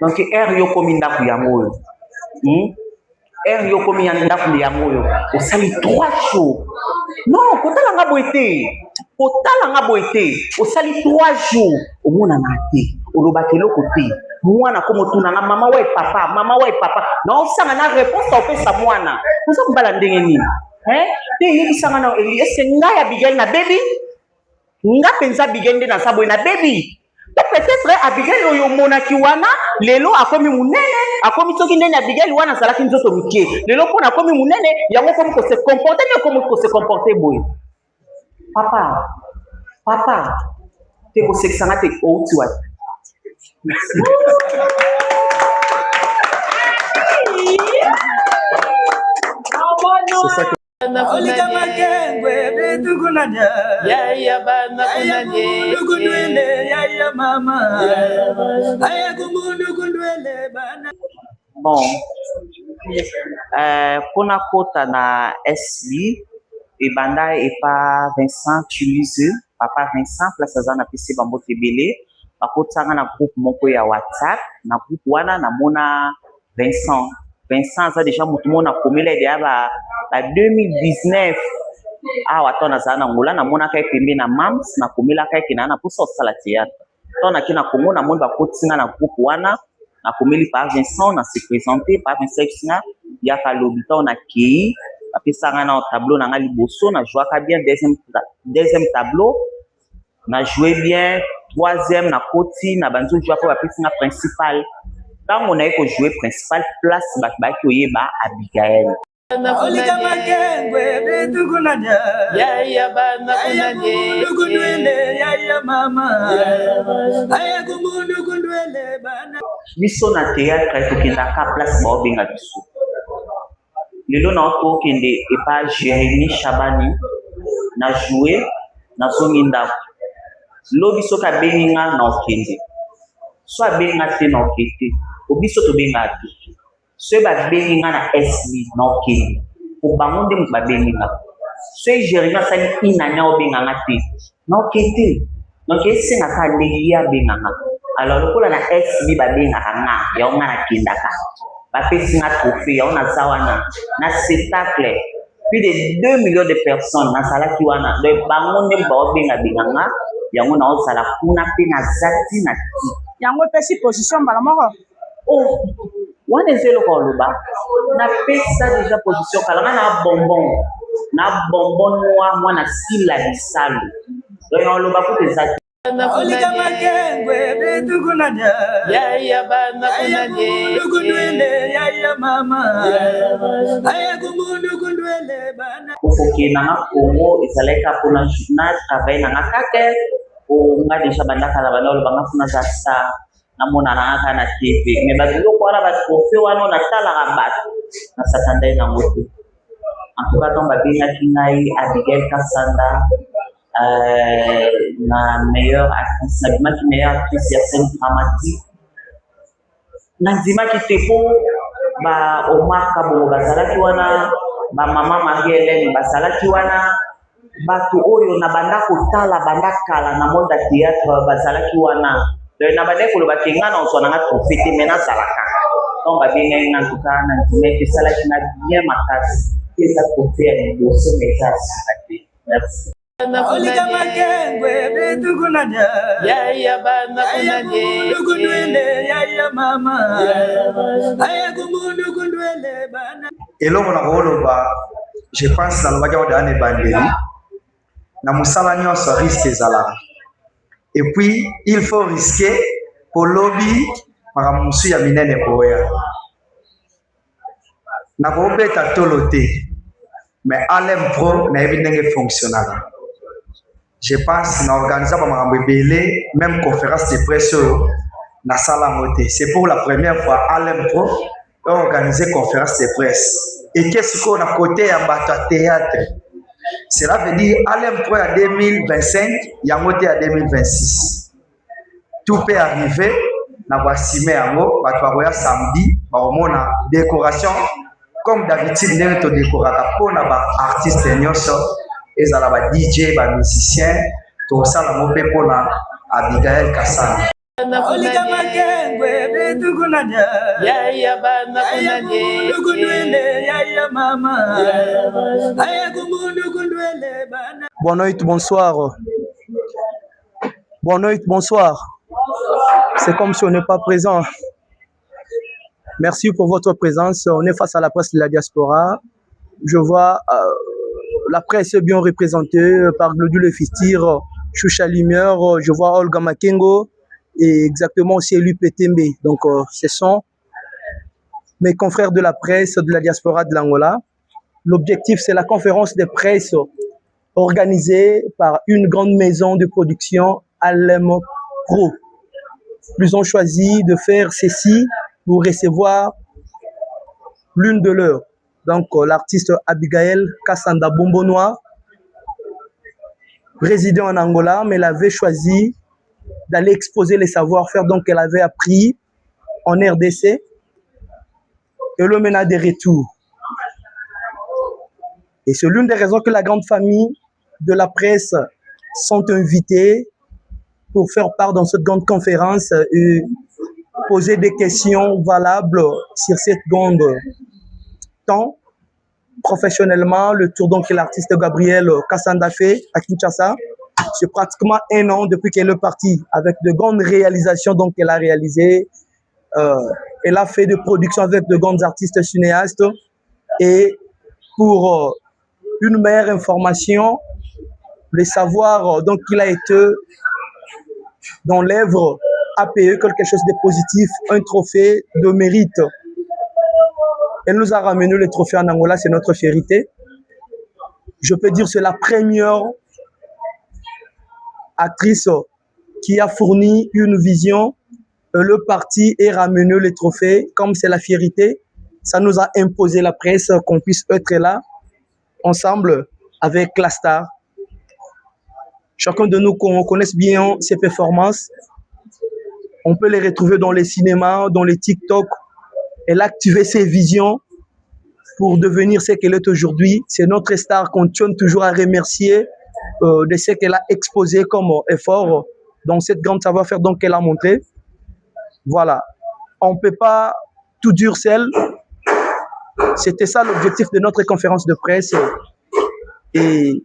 Donc yo komi ndaku yango yo komi ndaku yango yo osali 3 jours. Non, kotala nga boite osali 3 jours omona na te olobaki eloko te mwana ko motuna nga mama wa papa na osanga na réponse opesa mwana oza kobala ndenge nini te yebisanga na ese ngai Abigail na baby nga penza Abigail nde na sabwe na baby. Donc peut-être Abigail oyo monaki wana lelo akomi munene akomi soki ndene Abigail wana zalaki nzoto mike lelo pona akomi munene yango komi ko se comporter mais komi ko se comporter boy. Papa te ko seksanga te outi wa. C'est ça que bon, pona kota na SB et banda et pas Vincent Tulise, papa Vincent place azana PC bambo tebele bakotanga na groupe moko ya WhatsApp na groupe wana na mona Vincent ça déjà mutu mona komela de ba 2019 wato na zana ngula na mona kai pembe na mams na komela kai kina na puso sala théâtre to na kina kongo na monde ba kotinga na groupe wana na komeli par Vincent na se présenter par Vincent singa ya ka lobita na ki apesanga na tableau na ngali bosso na jouaka bien deuxième tableau na joué bien troisième na koti na banzo jouer ko bapesinga principal. Quand on a joué principal place baki oyeba Abigail. Biso na théâtre tokendaka place baobenga biso lelo na okokende epa Jérémy Chabani na joué na zongi ndako lobi soka beninga na okende so abenga te na okete obiso tobenga te so ba beninga na SB na okende po bango nde ba beninga so Jérémy asali inanya obenga nga te na okete donc esenga ka ndeli ya benga nga alors lokola na SB ba benga nga ya nga na kendaka ba pesinga trophée ya na zawana na spectacle plus de 2 millions de personnes na sala ki wana donc bango nde ba obenga nga yango na ozala kuna pe na zati na ti yango pesi position bala moko wana ezelo ko loba na pesa déjà position kala na bonbon noir mwana sila bisalo donc on loba ko tezaki ofoki na Congo ezaleka pona na travail na kake o nga déjà bandaka la bana loba ngafuna za sa na mona na aka na TV mais bazilo ko ara ba trophée wana na tala rabat na satanda na ngote en tout cas donc babina kingai Abigail Kasanda na meilleure actrice na bima ki meilleure actrice ya scène dramatique na nzima ki tepo ba Omar Kabo bazalaki wana ba mama Marie Hélène bazalaki wana batu oyo na banda kotala banda kala na monde théâtre bazalaki wana le na banda ko loba kinga na osona nga trophée te mena salaka donc ba bien en tout cas na nzima ki salaki na bien makasi eza trophée ya bosso message ati merci. Eloko na koloba je pense na lobaki oda ne bandeli na musala nyonso risque ezalaka et puis il faut risquer pour lobby makambo mosusu ya minene koya na kobeta tolo te mais Alem Pro na yebi ndenge fonctionnaka. Je pense na organiser ba makambo ebele même conférence de presse na sala moté c'est pour la première fois Alem Pro organiser conférence de presse et qu'est-ce qu'on a côté à bateau théâtre. Cela veut dire Alem Pro à 2025 yangote à 2026 tout peut arriver na basime yango bato samedi ba omona décoration comme d'habitude ndenge to décoraka pona ba artiste nyonso ezala ba DJ ba musicien tosala mo mpe mpona Abigail Kasanda. Bonne nuit, bonsoir. Bonne nuit, bonsoir. C'est comme si on n'est pas présent. Merci pour votre présence. On est face à la presse de la diaspora. Je vois la presse bien représentée par Glodule Fistir, Choucha Lumière, je vois Olga Makengo et exactement aussi Elu Petembe. Donc, ce sont mes confrères de la presse de la diaspora de l'Angola. L'objectif, c'est la conférence de presse organisée par une grande maison de production, Alem Pro. Ils ont choisi de faire ceci pour recevoir l'une de leurs. Donc, l'artiste Abigail Kasanda Bombonois, résidait en Angola, mais elle avait choisi d'aller exposer les savoir-faire qu'elle avait appris en RDC et le mena des retours. Et c'est l'une des raisons que la grande famille de la presse sont invités pour faire part dans cette grande conférence et poser des questions valables sur cette grande temps. Professionnellement, le tour que l'artiste Gabriel Kasanda fait à Kinshasa, c'est pratiquement 1 an depuis qu'elle est partie, avec de grandes réalisations qu'elle a réalisées. Elle a fait de production avec de grands artistes cinéastes. Et pour une meilleure information, le savoir qu'il a été dans l'œuvre APE, quelque chose de positif, un trophée de mérite. Elle nous a ramené le trophée en Angola, c'est notre fierté. Je peux dire que c'est la première actrice qui a fourni une vision. Le parti est ramené le trophée. Comme c'est la fierté, ça nous a imposé la presse qu'on puisse être là, ensemble avec la star. Chacun de nous connaisse bien ses performances. On peut les retrouver dans les cinémas, dans les TikTok. Elle a activé ses visions pour devenir ce qu'elle est aujourd'hui. C'est notre star qu'on tient toujours à remercier de ce qu'elle a exposé comme effort dans cette grande savoir-faire qu'elle a montré. Voilà. On ne peut pas tout dire seul. C'était ça l'objectif de notre conférence de presse. Et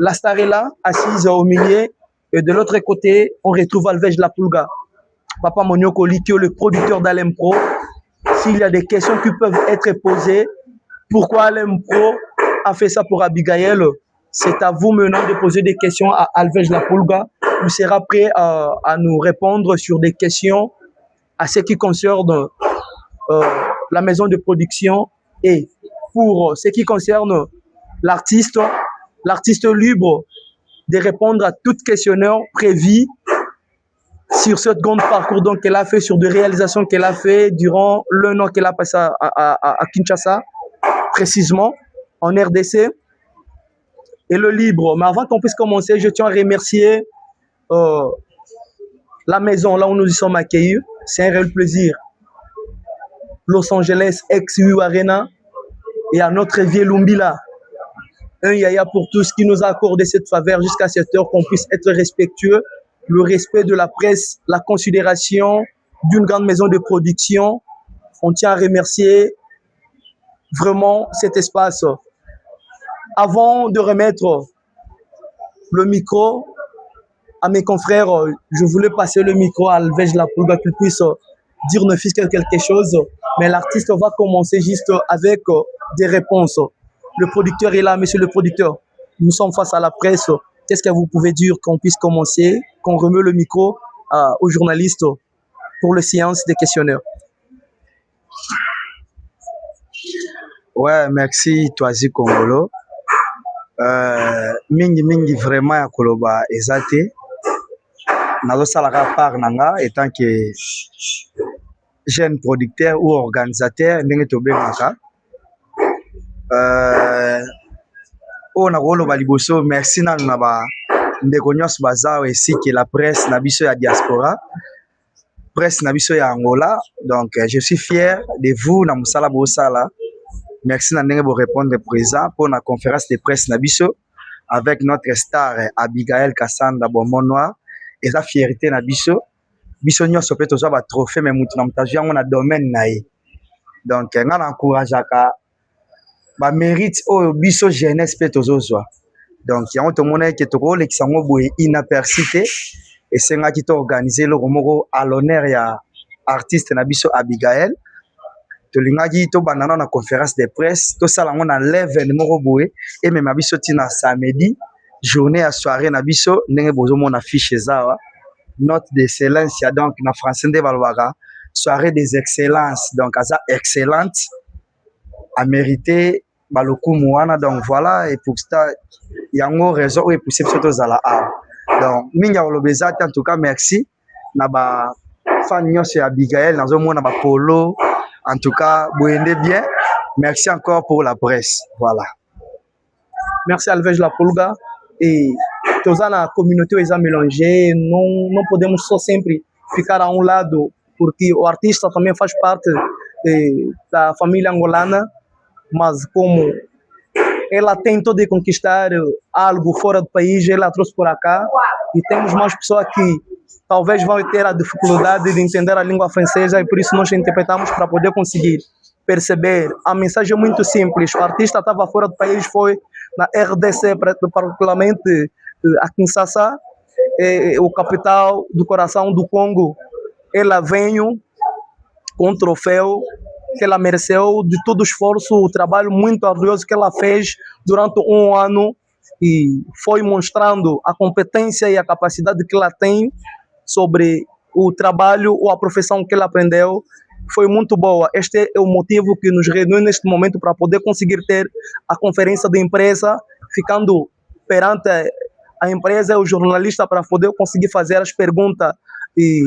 la star est là, assise au milieu. Et de l'autre côté, on retrouve Alvej Lapulga. Papa Monioko Likio, le producteur d'Alem Pro. S'il y a des questions qui peuvent être posées, pourquoi Alem Pro a fait ça pour Abigail, c'est à vous maintenant de poser des questions à Alvej Lapulga. Il sera prêt à nous répondre sur des questions à ce qui concerne la maison de production. Et pour ce qui concerne l'artiste libre de répondre à tout questionnaire prévu sur ce grand parcours qu'elle a fait, sur des réalisations qu'elle a fait durant le an qu'elle a passé à Kinshasa, précisément en RDC, et le libre. Mais avant qu'on puisse commencer, je tiens à remercier la maison là où nous y sommes accueillis. C'est un réel plaisir. Los Angeles ex-U Arena et à notre vieux Lumbila. Un yaya pour tous qui nous a accordé cette faveur jusqu'à cette heure, qu'on puisse être respectueux, le respect de la presse, la considération d'une grande maison de production. On tient à remercier vraiment cet espace. Avant de remettre le micro à mes confrères, je voulais passer le micro à Alvej Lapulga qu'il puisse dire ne fût-ce que quelque chose, mais l'artiste va commencer juste avec des réponses. Le producteur est là, monsieur le producteur. Nous sommes face à la presse. Qu'est-ce que vous pouvez dire qu'on puisse commencer, qu'on remet le micro aux journalistes pour la séance des questionnaires? Ouais, merci Toazi Kongolo. Mingi vraiment ya koloba ezate. Nazo salaka part nanga étant que jeune producteur ou organisateur ndenge tobengaka. On a koloba liboso merci na ba ndeko nyonso baza ici que la presse na biso ya diaspora, presse na biso ya Angola. Donc je suis fier de vous na musala bosala. Merci na ndenge bo répondre présent pour la conférence de presse na biso avec notre star Abigail Kassanda Bombo Noir. Et sa fierté na biso. Biso nyonso pe tozwa ba trophée mais mutu na mutaji yango na domaine na ye. Donc nga na encourageaka ba mérite oyo biso jeunesse pe tozozwa. Donc yango tomona ke tokolekisa ngo boye inaperçu te esengaki to organiser le moko à l'honneur ya artiste na biso Abigail. Tolingaki to banana na conférence de presse to sala ngo na l'événement moko boye et même biso tina samedi journée à soirée na biso ndenge bozo mona affiche zawa note d'excellence ya donc na français nde balwaka soirée des excellences donc asa excellente a mérité balokumu wana donc voilà et pour ça yango raison et poussé biso tozala a donc mingi ya kolobeza en tout cas merci na ba fan nyonso ya Abigail nazomona ba polo. En tout cas, vous aidez bien. Merci encore pour la presse. Voilà. Merci Alvej La Polga. Et tous la communauté est mélangée. Não podemos só sempre ficar a um lado, porque o artista também faz parte da família angolana, mas como ela tentou de conquistar algo fora do país, ela trouxe por cá. E temos mais pessoas que talvez vão ter a dificuldade de entender a língua francesa e por isso nós interpretamos para poder conseguir perceber. A mensagem é muito simples. O artista estava fora do país, foi na RDC, particularmente a Kinshasa, o capital do coração do Congo. Ela veio com um troféu que ela mereceu de todo o esforço, o trabalho muito arduoso que ela fez durante um ano e foi mostrando a competência e a capacidade que ela tem sobre o trabalho ou a profissão que ela aprendeu. Foi muito boa. Este é o motivo que nos reuniu neste momento para poder conseguir ter a conferência de imprensa, ficando perante a empresa e o jornalista para poder conseguir fazer as perguntas e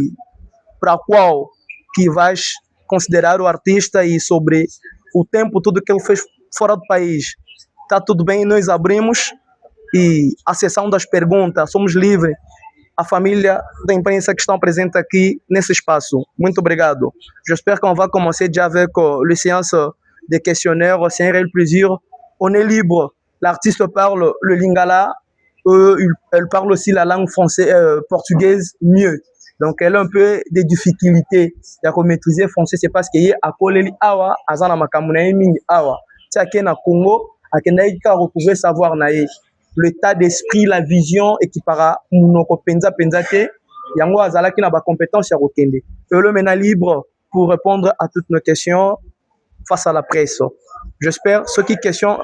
para qual que vais considerar o artista e sobre o tempo, tudo que ele fez fora do país. Está tudo bem, nós abrimos e a sessão das perguntas, somos livres. A família da imprensa qui estão presentes aqui nesse espaço. Muito obrigado. J'espère qu'on va commencer déjà avec les séances de questionnaires. C'est un réel plaisir. On est libre. L'artiste parle le lingala. Elle parle aussi la langue portugaise mieux. Donc, elle a un peu de difficultés à maîtriser français. C'est parce qu'il y a à Koleli Awa, Azana Makamuna Mingi Awa. C'est à Congo, à Kenaïka, vous pouvez savoir naïe. L'état d'esprit, la vision équipara munoko penza te yango azala ki na ba compétence ya kokende. Et le mena libre pour répondre à toutes nos questions face à la presse. J'espère ce qui question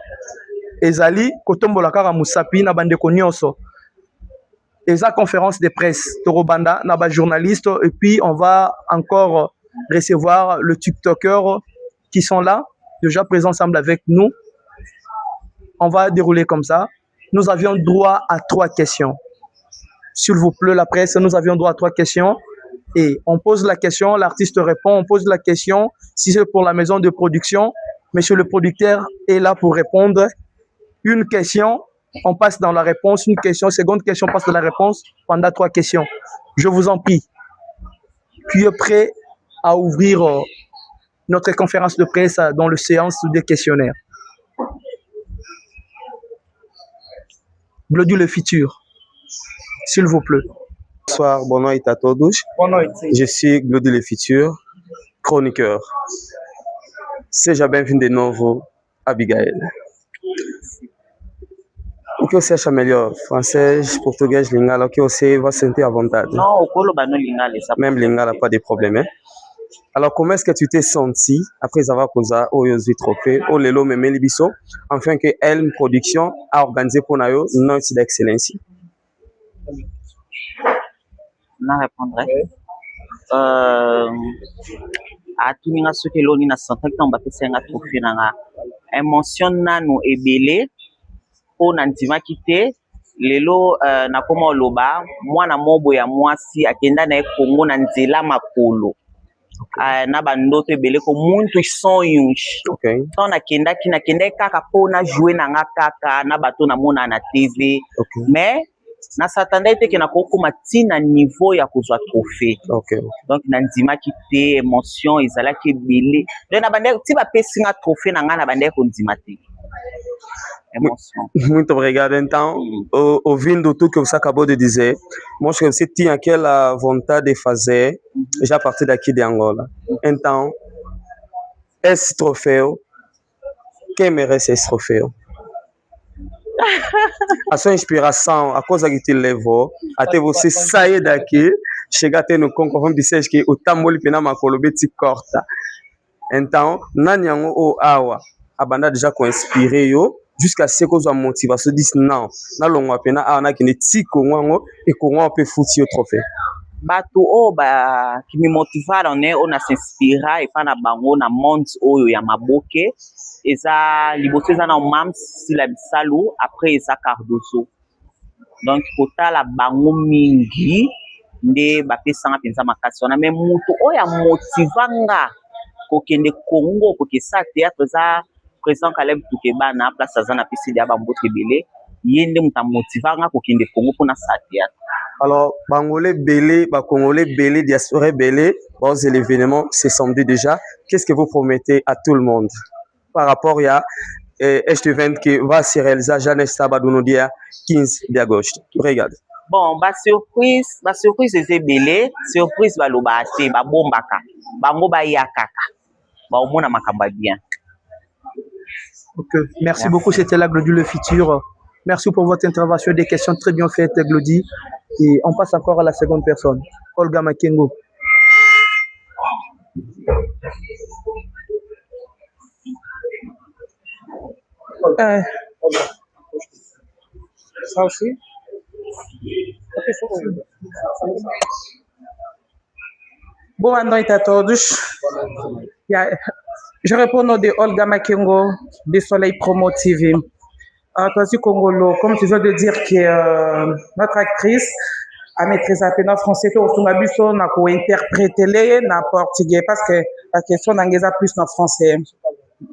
ezali kotombola kaka musapi na bande konyoso. Eza conférence de presse torobanda na ba journaliste et puis on va encore recevoir le TikToker qui sont là déjà présents ensemble avec nous. On va dérouler comme ça. Nous avions droit à 3 questions. S'il vous plaît, la presse, nous avions droit à 3 questions. Et on pose la question, l'artiste répond, on pose la question. Si c'est pour la maison de production, monsieur le producteur est là pour répondre. Une question, on passe dans la réponse. Une question, seconde question, on passe dans la réponse pendant 3 questions. Je vous en prie. Tu es prêt à ouvrir notre conférence de presse dans le séance des questionnaires? Glody le futur, s'il vous plaît. Bonsoir, boa noite a todos. Boa noite. Je suis Glody le futur, chroniqueur. Seja bem-vindo de novo, Abigail. O que você acha melhor? Francês, português, lingala? O que você vai sentir à vontade? Non, au Kolo Bano Lingala, ça. Même lingala, pas de problème. Hein? Alors, comment est-ce que tu t'es senti après avoir posé au Yosu Trophée, au Lelo Memeli Bisso, afin que Elle Production a organisé pour nous Note d'Excellence? Je répondrai. À tout le monde qui est là, santé qui tombe c'est un trophée nanga. Émotion nanu ebele pour nandima kité. Lelo na koma loba moi na mobo ya mwasi akenda na Congo na nzela makolo. Na bandoto ebele ko muntu sonyo. Okay. Tant nakenda kaka pona jouer na nga kaka na bato na mona na TV. Okay. Mais na s'attendait que na kokoma tina niveau ya kozwa trophée. Okay. Donc na ndima kité émotion ezala ki ebele. Donc na bande ti ba pesinga trophée na nga na bande ko ndima te. Émotion. Muito obrigado. Então, ouvindo tudo que você acabou de dizer, mostra que você tinha aquela vontade de fazer já a partir daqui de Angola. Então, esse troféu, quem merece esse troféu? A sua inspiração, a coisa que te levou até você sair daqui, chegar até no Congo, vamos dizer que o tambor pina makolobe te corta. Então, nani yango o awa, a banda déjà ko inspiré yo jusqu'à ce que a motivation dit non, na longo pena awa na kine ti kongo et kongo peut foutre au trophée. Bato oyo qui me motivaron ne oyo na s'inspira epa na bango na monde oyo ya maboke eza liboso eza na Mams Sila Bisalu, après eza Cardozo. Donc kotala bango mingi nde bapesanga mpenza makasi wana, mais moto oyo amotivanga kokende Congo kokesa théâtre eza président Caleb Toukebana place aza na pesi ya bambote ebele ye nde moto amotivanga kokende Congo mpona sa théâtre. Alors, Bangolais Belé, Congolais Belé, diaspora Belé, c'est l'événement, c'est samedi déjà. Qu'est-ce que vous promettez à tout le monde par rapport à cet événement qui va se réaliser à Jeanne Sabadounodia 15 d'agosto? Regarde. Bon, surprise eze belé, surprise baloba ate, babombaka, bango bayakaka, baomona makambo bien. Ok, merci beaucoup, c'était la Glodie le futur. Merci pour votre intervention, des questions très bien faites, Glodie. Et on passe encore à la seconde personne, Olga Makengo. Ça aussi. Boa noite a todos. Je réponds au nom de Olga Makengo, de Soleil Promo TV. Toisi Congolo, comme tu viens de dire que notre actrice a maîtrisé à peine en français, tout au Biso n'a qu'à interpréter en portugais parce que la question n'engage plus en français.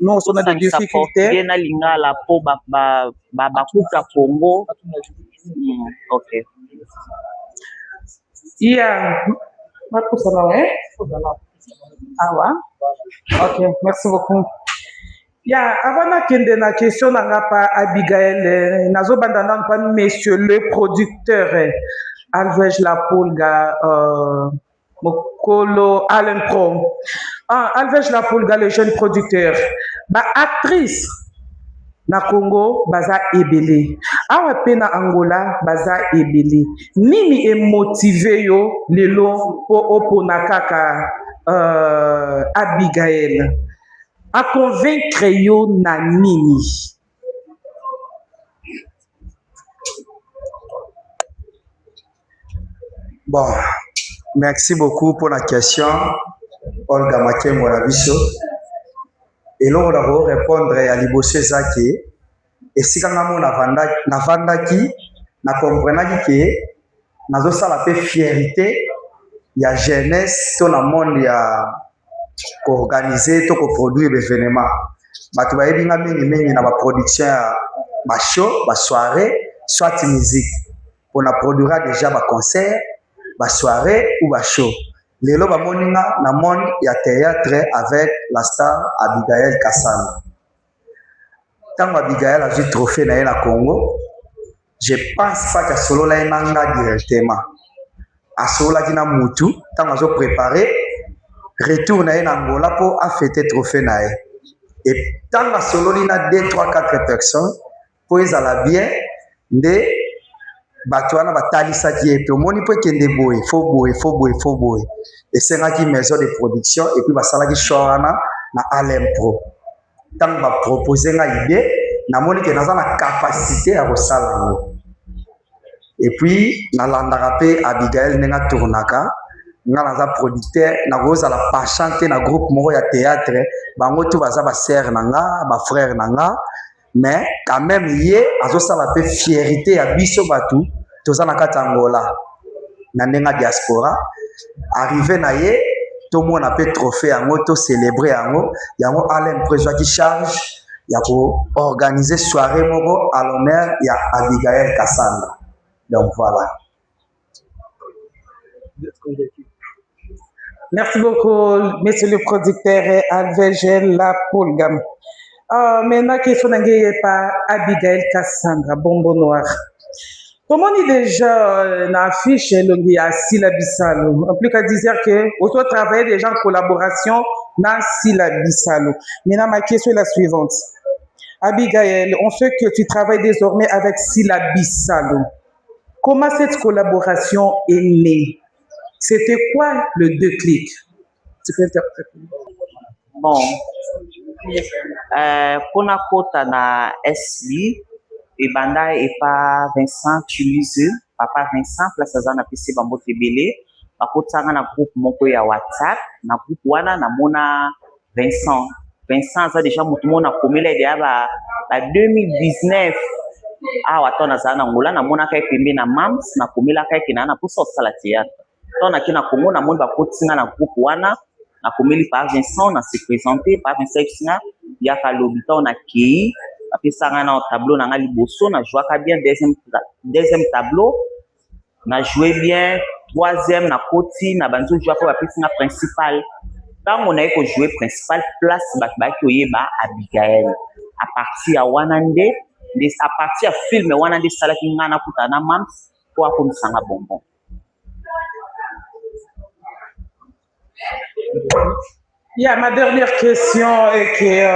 Nous, on a des difficultés. Bien à l'ingala pour bakuta Congo. Ok. Yeah. Ah ouais? Ok, merci beaucoup. Avant de la question, pas Abigail, nazo bandana pas monsieur le producteur Alvej Lapolga Mokolo Allen Pro. Alvej Lapolga, le jeune producteur, actrice na Congo baza ebele. Awa pe na Angola baza ebele. Nini est motivé yo lelo po opona kaka Abigail a convaincre yo na nini? Bon, merci beaucoup pour la question, Olga Makengo na biso. Et là, on va répondre à Libosse Zaki. Et si quand on a vandaki, na comprenaki que nazo sala pe fierté ya jeunesse to na monde ya ko organiser to ko produire l'événement. Batu ba yebinga mingi na ba production ya ba show, ba soirée, soit musique. On a produira déjà ba concert, ba soirée ou ba show. Lelo ba moninga na monde ya théâtre avec la star Abigail Kassanda. Tant Abigail a eu trophée na Congo, je pense pas que solo la nanga directement. A solo la dina mutu, tant azo préparé retour na Angola pour fêter trophée na. Et tant a solo lina 2 3 4 personnes pour ils ala bien de batwana batalisa qui est moni pour kende boy, faut boy. Et c'est là qui maison de production et puis basala ki shorana na Alem Pro. Tant ba proposer nga idée na moni que naza na capacité à resala ngo. Et puis na landaka pe Abigail nenga tournaka nga naza producteur na roza la pas chanter na groupe moko ya théâtre bango tout baza ba sœur nanga ba frère nanga mais quand même yé azo sala pe fierté ya biso batu toza na Angola na ndenga diaspora arrivé na yé tout monde a pe trophée yango to célébrer yango Alain Président qui charge ya pour organiser soirée moko à l'honneur ya Abigail Kassanda. Donc voilà. Merci beaucoup, monsieur le producteur Alvej Lapolga. Maintenant, question n'est pas Abigail Cassandra, Bongo Noir. Comment on dit déjà dans l'affiche, il y a Sila Bissalo. En plus qu'à dire que vous travaillez déjà en collaboration dans Sila Bissalo. Maintenant, ma question est la suivante. Abigail, on sait que tu travailles désormais avec Sila Bissalo. Comment cette collaboration est née? C'était quoi le déclic? Tu peux interpréter. Bon, kuna kota na SB ebanda epa Vincent Tulise, papa Vincent place aza na pesi bango tebele bakotanga na groupe moko ya WhatsApp, na groupe wana namona Vincent aza déjà mutu mona komela ide ba 2019 awa to naza na ngola namona kai pembe na mams na komela kai kinana poso sala théâtre to na kina kongo na mona bakotinga na groupe wana na komeli par Vincent na se présenter par Vincent Singa ya kalobita on a ki apesanga na tableau na nga liboso na jouaka bien deuxième tableau na joué bien troisième na koti na banzo jouaka ba pesinga principal tant on a ko jouer principal place ba ki oyeba Abigail à partir ya wanande à partir ya film wanande salaki ngana kutana mams ko akomisanga bonbon. Yeah, ma dernière question est que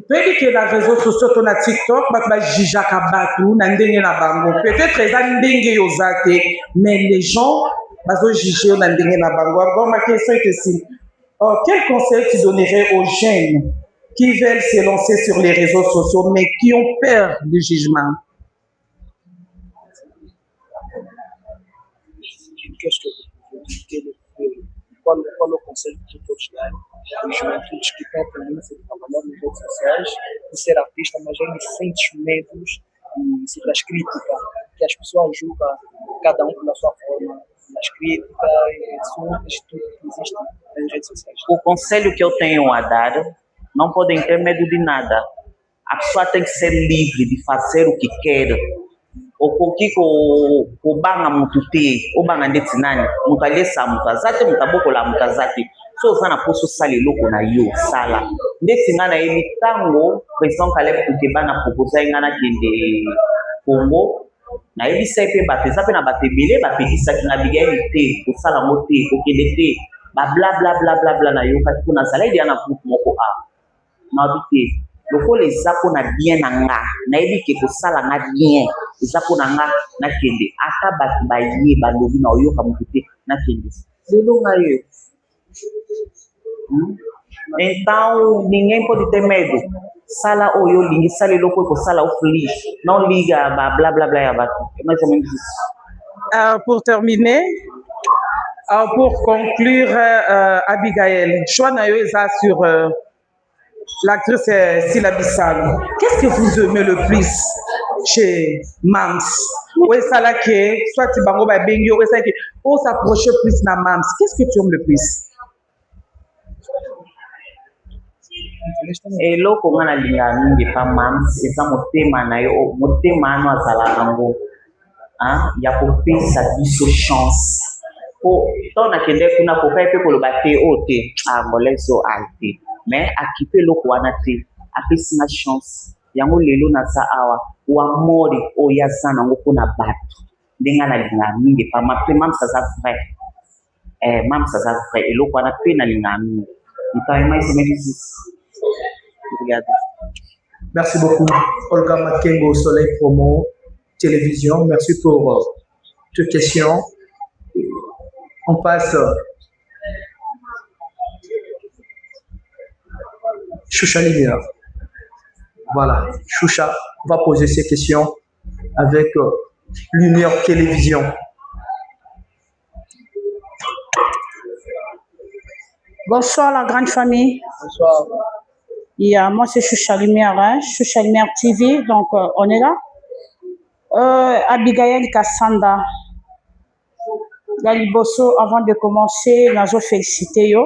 peut-être que la réseau sociaux ton a TikTok ba jijaka batu na ndenge na bango peut-être eza ndenge yozate mais les gens bazo juger na ndenge na bango. Alors ma question est ici. Quel conseil tu donnerais aux jeunes qui veulent se lancer sur les réseaux sociaux mais qui ont peur du jugement? Qu'est-ce que qual o conselho que tu podes dar às juventudes que têm a tendência de trabalhar nas redes sociais, de ser artista, mas ainda sentem medos e sobre as críticas, que as pessoas julgam cada um pela sua forma, nas críticas e assuntos, tudo que existe nas redes sociais. O conselho que eu tenho a dar, não podem ter medo de nada. A pessoa tem que ser livre de fazer o que quer. Okoki ko banga mutu te obanga ndeti nani mutu alesa mutu azate mutu abokola mutu azate so oza na poso sala eloko na yo sala ndeti nga na yebi ntango président Caleb Kuteba na proposa ye nga nakende Congo nayebisa ye mpe bato eza mpe na bato ebele bapekisaki na Abigail te kosala ngo te kokende te bablablablablabla na yo kati mpo nazala edeya na groupe moko awa nayebi te lokola eza mpo na bien na nga nayebi ke kosala nga bien eza mpo na nga nakende ata bato baye balobi na oyoka motu te nakende lelo nga yo então ninguém pode ter medo sala oyo olingi sala eloko ekosala oflige non liga bablablabla ya bato mais ou menos isso. Pour terminer, pour conclure, Abigail, choix na yo eza sur l'actrice Sila Bissalo. Qu'est-ce que vous aimez le plus chez Mams? Ou est-ce que soit tu bango ba bengi ou est-ce que on s'approche plus na Mams? Qu'est-ce que tu aimes le plus? eloko nga nalinga mingi pa Mams eza motema na yo motema ano azala nango ya kopesa biso chance po to nakende kuna kokai mpe koloba te o te ngolezo ali te mais akipe eloko wana te apesi nga chance yango lelo naza awa wamori oyo aza nango mpona bato ndenge nalinga mingi pama mpe Mams aza vrai Mams aza vrai eloko wana mpe nalinga mingi Merci beaucoup. Olga Makengo, Soleil Promo, Télévision. Merci pour toutes questions. On passe. Choucha Lumière. Voilà. Choucha va poser ses questions avec Lumière Télévision. Bonsoir la grande famille. Bonsoir. Moi c'est Choucha Lumière, Choucha Lumière TV, donc on est là. Abigail Cassandra. Liboso, avant de commencer, je félicite yo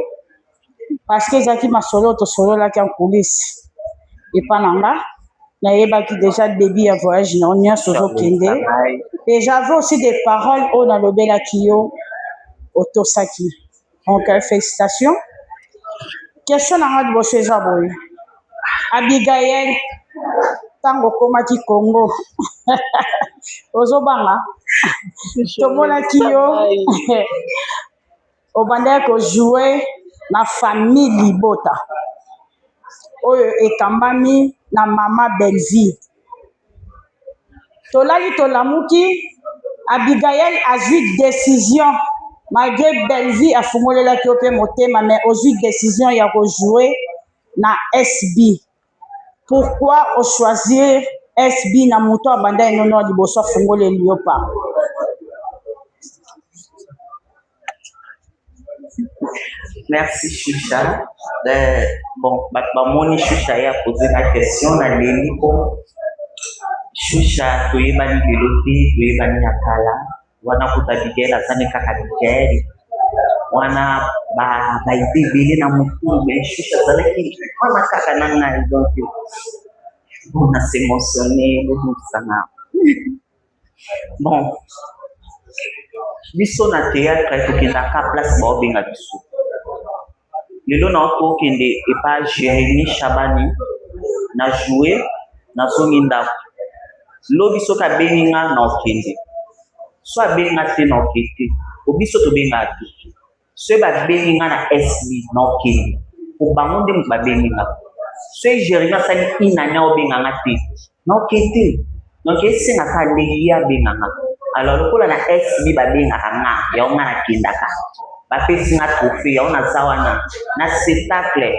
parce que Zaki m'a solo là qui en coulisses et pas nanga. Naïba qui déjà début à voyage on y a souvent kende. Et j'avais aussi des paroles dans le bel Akio Otosaki. Donc félicitations. question na nga liboso eza boye Abigail ntango okomaki Congo ozobanga tomonaki yo obandaki kojoue na famille Libota oyo ekambami na mama Belleville tolali tolamuki Abigail azwi décision malgré Belleville afungolelaki yo mpe motema mais ozwi décision ya kojouer na SB. Pourquoi on choisir SB na moto abanda enono liboso afungoleli yo pa? Merci Choucha. Bon, bamoni Choucha ya poser la question na leli ko Choucha toyebani velote toyebani ya kala wana kuta Abigail azane kaka Abigail wana baidebele na motu mais Choucha azalaki wana kaka na ngai donc on a s'émotionné sana. Bon biso na théâtre tokendaka place baobenga biso lelo na okokende epa Jérémy Chabani na jouer nazongi ndako lobi soki abengi nga na okende so abengi nga te na okete obiso tobenga te so babengi nga na SB na okende obango nde moto babengi nga so Jérémy asali inania obenga nga te na okete donc esengaka ndenge ye abenga nga alors lokola na SB babengaka nga yango nga nakendaka bapesi nga trophée yango naza wana na spectacle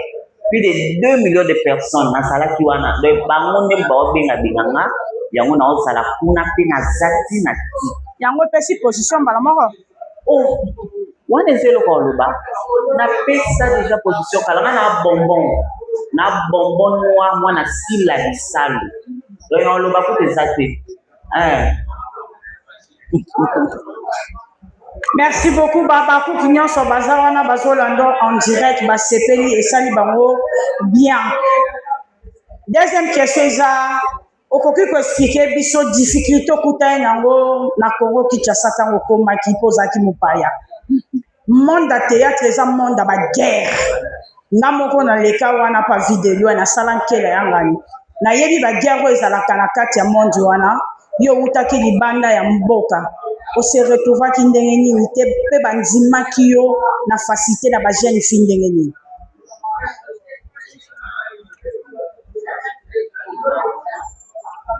plus de 2 millions de personnes nazalaki wana donc bango nde baobenga nga yango naozala kuna mpe naza ntina ti yango epesi position mbala moko wana eza eloko oloba napesa deja position kala nga na bonbon noir mwana sila bisalo donc oloba kuta eza te Merci beaucoup Babakou Kinyanso Bazawana Bazolando en direct basepeli esali bango bien. Deuxième question eza okoki ko expliquer biso difficulté okuta nango na Congo Kinshasa tango komaki pozaki mopaya. Monde ya théâtre eza monde ba guerre. Nga moko na leka wana pa video na salankela yangani. Na yebi ba guerre ezalaka na kati ya monde wana yo utaki libanda ya mboka. On se retrouva ki ndenge nini te pe bandimaki yo na facilité na ba jeune fille ndenge nini.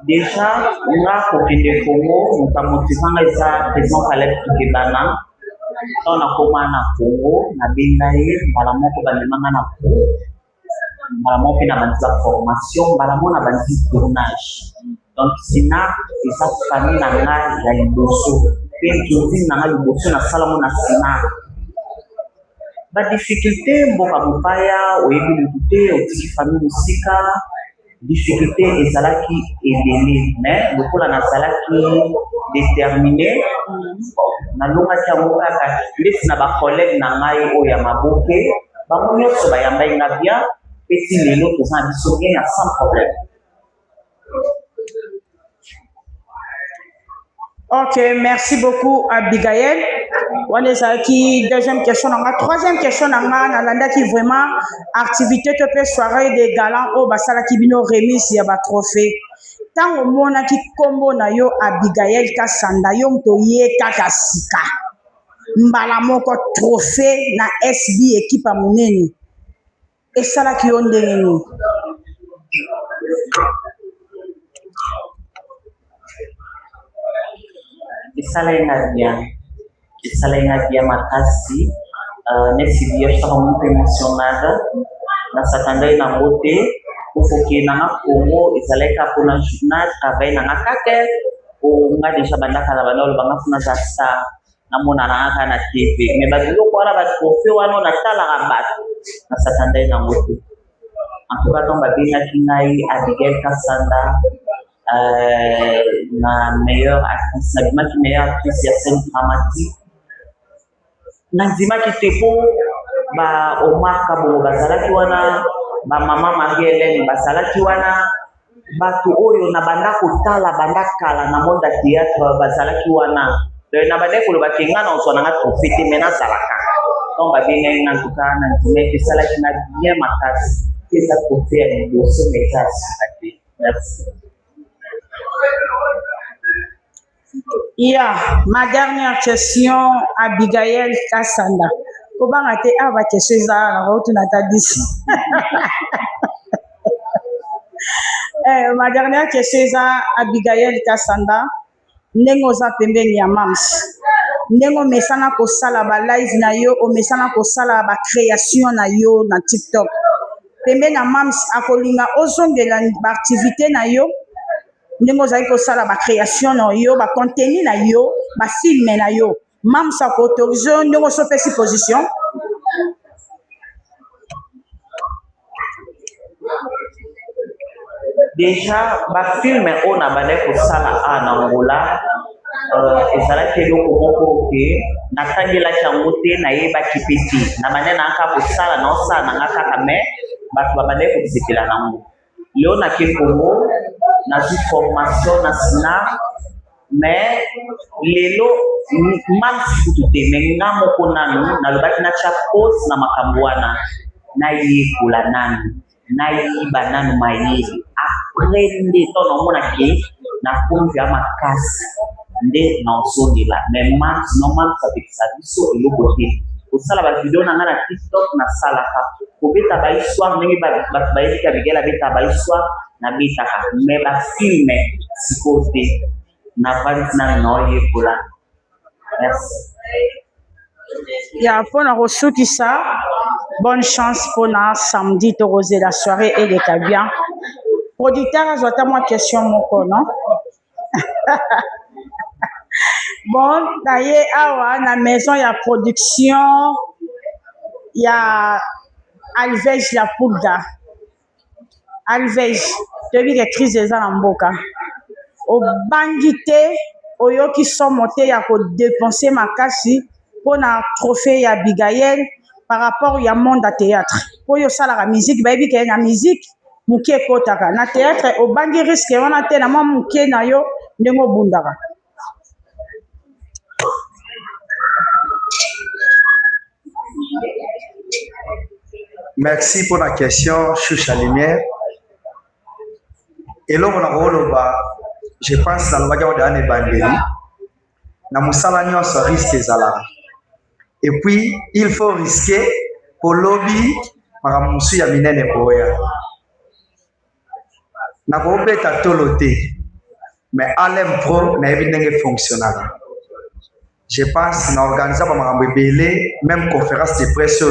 Déjà nga kokende Congo motamotivanga eza président Caleb Tukebana on a koma na Congo na benga ye mbala moko bamemanga na Congo mbala moko na banza formation mbala moko na banzi tournage donc sina eza famille na nga ya liboso mpe nkinzi na nga liboso na salamo na sina badifficulté mboka mopaya oyebi lutu te otiki famille mosika difficulté ezalaki ebele mais lokola nazalaki déterminé nalongaki yango kaka ndeti na bacollègue na ngai oyo ya maboke bango nyonso bayambai nga bien mpe ti lelo toza na biso bien ya sans problème. Ok, merci beaucoup Abigail. Wana ezalaki deuxième question nanga. Troisième question nanga nalandaki vraiment activité to pe soirée de galant o basalaki bino remise ya ba trophée. Tango monaki kombo na yo Abigail Kasanda yo mto ye kaka sika. Mbala moko trophée na SB équipe monene. Esalaki yo ndenge nini? Esalainga bien makasi nesi bien je suis muito emocionada na sakandai na bote ufoki na Congo ezaleka pona na travail na kaka o nga deja bandaka na banolo banga funa za star na mona na aka na TV mais bazilo kwa ba trophée wana na tala rabat na sakandai na bote en tout cas donc babina kinai Abigail Kasanda la meilleure actrice, la meilleure actrice de scène dramatique. Nazima Kitepo, Omar Kabo, Bazalaki wana, Mama Marie-Hélène, Bazalaki wana, Batu Oyo, Nabanda Kotala, Banda Kala, na monde théâtre, Bazalaki wana. Na bande ko loba kinga na osona nga trophée mena salaka. donc babengai nga en tout cas na ndima esalaki na bien makasi te eza kote ya liboso mais eza suka te. Merci. Ma dernière question, Abigail Kassanda. Comment a-t-elle à question ça? Ma dernière question est Abigail Kassanda. Nengo za pembeni ya mams. Nengo mesana ko sala ba live na yo, o mesana ko sala ba création na yo na TikTok. Pembeni ya mams akolinga ozongela ba activité na yo. Nengo za ko sala ba création na yo, ba contenu na yo, ba film na yo. Mams ko autoriser nengo so pesi position. Déjà bafilme oyo na bande kosala na Angola ezalaki eloko moko ke natangelaki yango te nayebaki mpe te na bande nanga kosala naosala nanga kaka me bato babande kosepela nango. Lelo nake Congo nazwi formation na SNAP mais lelo mams kutu te me nga moko nanu nalobaki natya pose na makambo wana nayekola nanu nayiba nanu mayele après nde to nomona ke nakonzi ya makasi nde naosondela mais mams apekisa biso eloko te kosala bavideo na nga na TikTok nasalaka kobeta bahistoire ndenge bato bayebika bigela beta bahistoire nabetaka mais bafilme sikoyo te navandi nanu naoyekola. Merci. Mpona kosukisa bonne chance mpona samedi tokozela la soirée eleka bien. Producteur azwa ta mwa question moko non? Bon, naye awa na maison ya production ya Alvej la Pulga. Alvej, toyebi ke crise eza na mboka. Obangi te oyoki somo te ya kodepense makasi mpona trophée ya Abigail par rapport ya monde ya théâtre. Po yo salaka musique bayebi ke na musique muke ekotaka na théâtre obangi risque wana te na mwa muke na yo ndenge obundaka. Merci pour la question, Choucha Lumière. Et là, je pense dans le bagage de Bandeli, na musala nyonso risque ezalaka. Et puis, il faut risquer pour lobby makamusu ya minene boya. Na kobeta tolote, mais Alem Pro na ebindenge fonctionnala. Je pense na organiser ba makambo ebele, même conférence de presse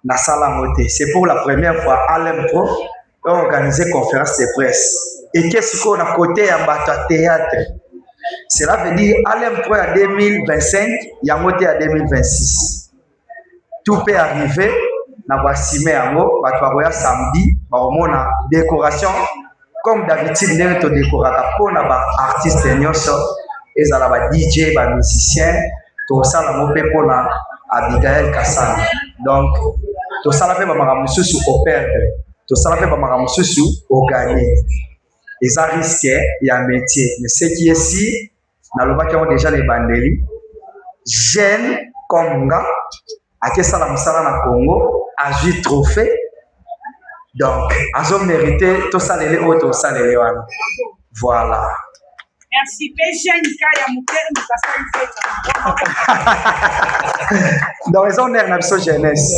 na sala moté. C'est pour la première fois Alem Pro a organisé conférence de presse. Et qu'est-ce qu'on a côté à Bata Théâtre? Cela veut dire Alem Pro à 2025, Yamoté à 2026. Tout peut arriver. Na voici yango, batwaroya samedi, baomona décoration comme d'habitude nous to décoraka pona ba artiste nyonso ezala ba DJ, ba musicien, to sala mope pona Abigail Kassanda. Donc to sala pe ba makamususu au perdre, to sala pe ba makamususu au gagner. Et ça risque ya métier. Mais ce qui est ici, na lobaki ont déjà les bandeli, jeune comme nga, ake sala musala na Congo, a joué trophée. Donc, ils ont mérité tout ça, les autres, tout ça, les wana. Voilà. Merci. Donc, ils ont l'air de jeunesse.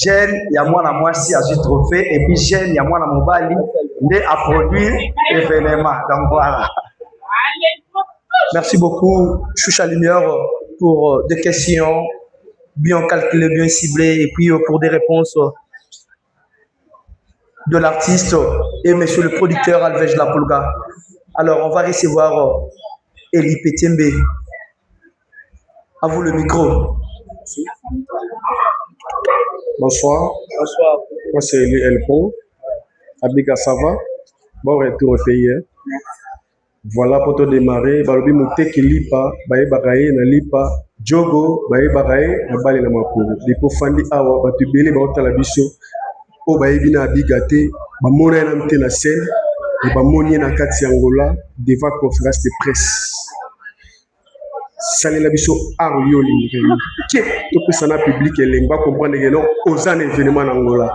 Jeune, il y a moi, si, a joué trophée. Et puis, jeune, il y a moi, mobile, à produire événement. Donc, voilà. Merci beaucoup, Choucha Lumière, pour des questions bien calculées, bien ciblées, et puis pour des réponses de l'artiste et monsieur le producteur Alvej La Pulga. Alors, on va recevoir Eli Petembe. À vous le micro. Bonsoir. Bonsoir. Moi, c'est Eli Elpo. Abika Sava. Bon retour au pays. Voilà pour te démarrer. Balobi Mouteki Lipa, Baye Bakaye, na Lipa, Jogo, Baye Bakaye, na Bali na Makuru. Lipo Fandi Awa, Batubele, Baota la Biso, O Baye Bina Abigate, Bamona Namte na scène, et Bamoni na Kati Angola, devant conférence de presse. salela biso art yo olingi ke topesa na public elengi bacomprendre ke non oza na événement na Angola.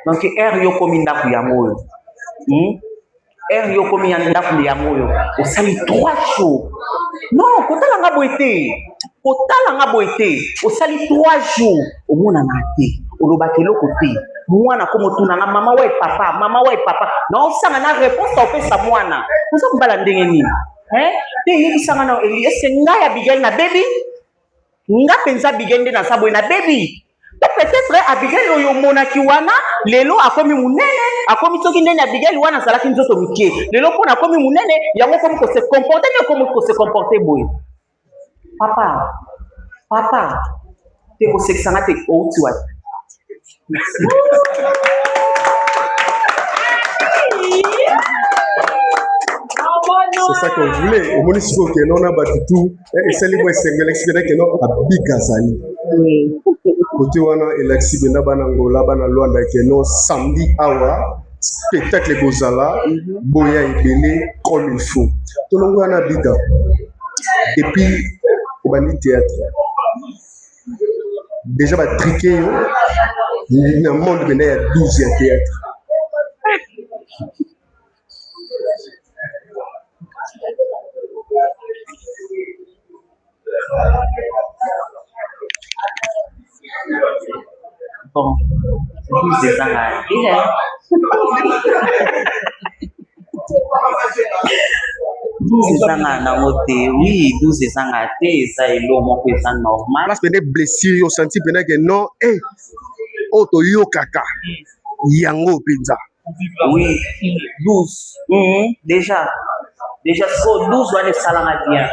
Donc air yo komi ndaku ya moyo. Air yo komi ndaku ya moyo. Osali 3 jours. Non, kotala nga boete. Kotala nga boete. Osali 3 jours. Omona na te. Olobaki loko te. Mwana komo tuna nga mama wa papa, mama wa papa. Na osanga na réponse opesa mwana. Oza mbala ndenge nini? Te yebisanga na Eli, est-ce que nga ya Abigail na baby? Nga penza Abigail nde na sabwe na baby. Peut-être Abigail oyo monaki wana lelo akomi munene akomi soki ndene Abigail wana salaki nzoto mike lelo pona akomi munene yango komi ko se comporter ne komi ko se comporter boy papa te ko seksanga te outi wat c'est ça qu'on voulait au monde siko ke non abatu tout et c'est libre c'est l'expérience que non Abiga zali côté wana elaxi bena bana Angola bana Luanda ke non samedi awa spectacle kozala boya ebele comme il faut tolongo wana Abiga et puis au bani théâtre déjà ba triquer il y a un monde bena ya 12 ya théâtre. Bon, 12 ans à dire. 12 ans à noter, oui, 12 ans à terre, ça est l'homme qui est normal. Parce que des blessures, on sentit que non, auto yo kaka, yango pizza. Oui, 12. Déjà, so 12 ans de salama bien.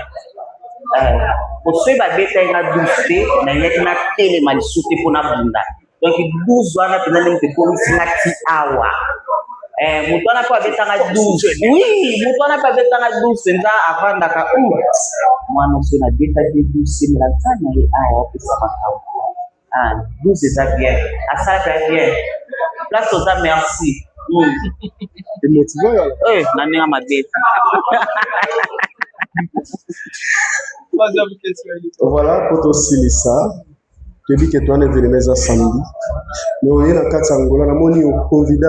Osoi ba beta ina 12 te na yaki na tele malisuti pona bunda. Donc 12 wana pena nde ko sinati awa. Mutu wana pa beta na 12. Oui, mutu wana pa beta na 12 nda avanda ka mwana osoi na beta de 12 mila sana ye awa pesa makao. 12 est bien. Asa très bien. Place aux amis, merci. Et motivant nani nga mabeta. Voilà, pour aussi ça, tu dis que tu as un événement samedi. Mais on est dans 4 Angola, on a convidé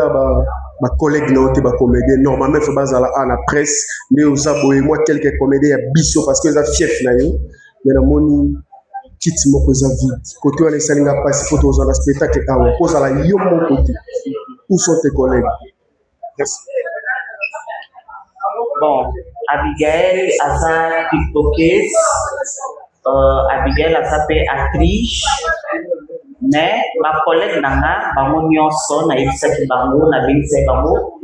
ma collègue noté ba comédien normalement il faut pas à la presse mais aux abonnés moi quelques comédiens biso parce que les fief na yo mais na moni kit moko za vide côté on essaie nga passer photo aux la spectacle quand on pose à la yo mon côté où sont tes collègues? Merci. Bon, Abigail asa tiktokeuse, Abigail asa pe actrice, mais ma collègue nanga bango nyonso na yebisaki bango na bengisa bango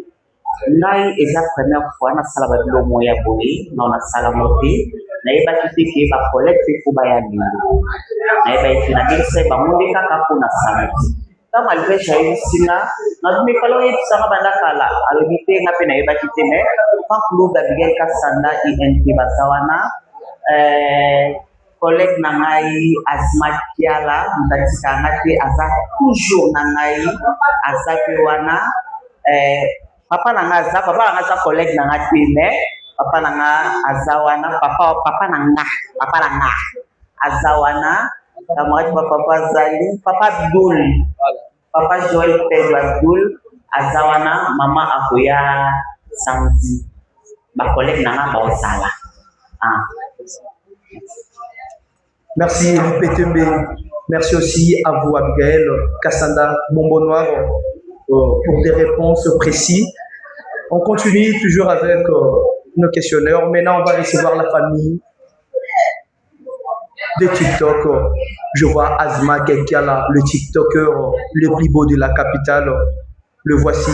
ngai eza première fois na sala ba bilo moya boye na sala mote na yebaki te ke ba collègue pe ko ba ya lindo na yebaki na bengisa bango de kaka ko na sala kama alivesha hivi sina na tumekalo yetu sama bandakala alibite ngapi na yebaki te mais fan club Abigail Kasanda INT basawana collègue na ngai Azma Kiala mtatika ngati aza toujours na ngai aza pe wana papa na nga aza collègue na ngati mais papa na nga aza wana papa na nga aza wana kamati papa zali papa Abdul papa Joel Pedro Abdul aza wana mama akoya samedi ba collègue na nga ba osala Merci Petembe. Merci aussi à vous Abigail Kasanda Bonbon Noir pour des réponses précises. On continue toujours avec nos questionneurs. Maintenant, on va recevoir la famille de TikTok. Je vois Azma Kekiala, le TikToker le plus beau de la capitale. Le voici.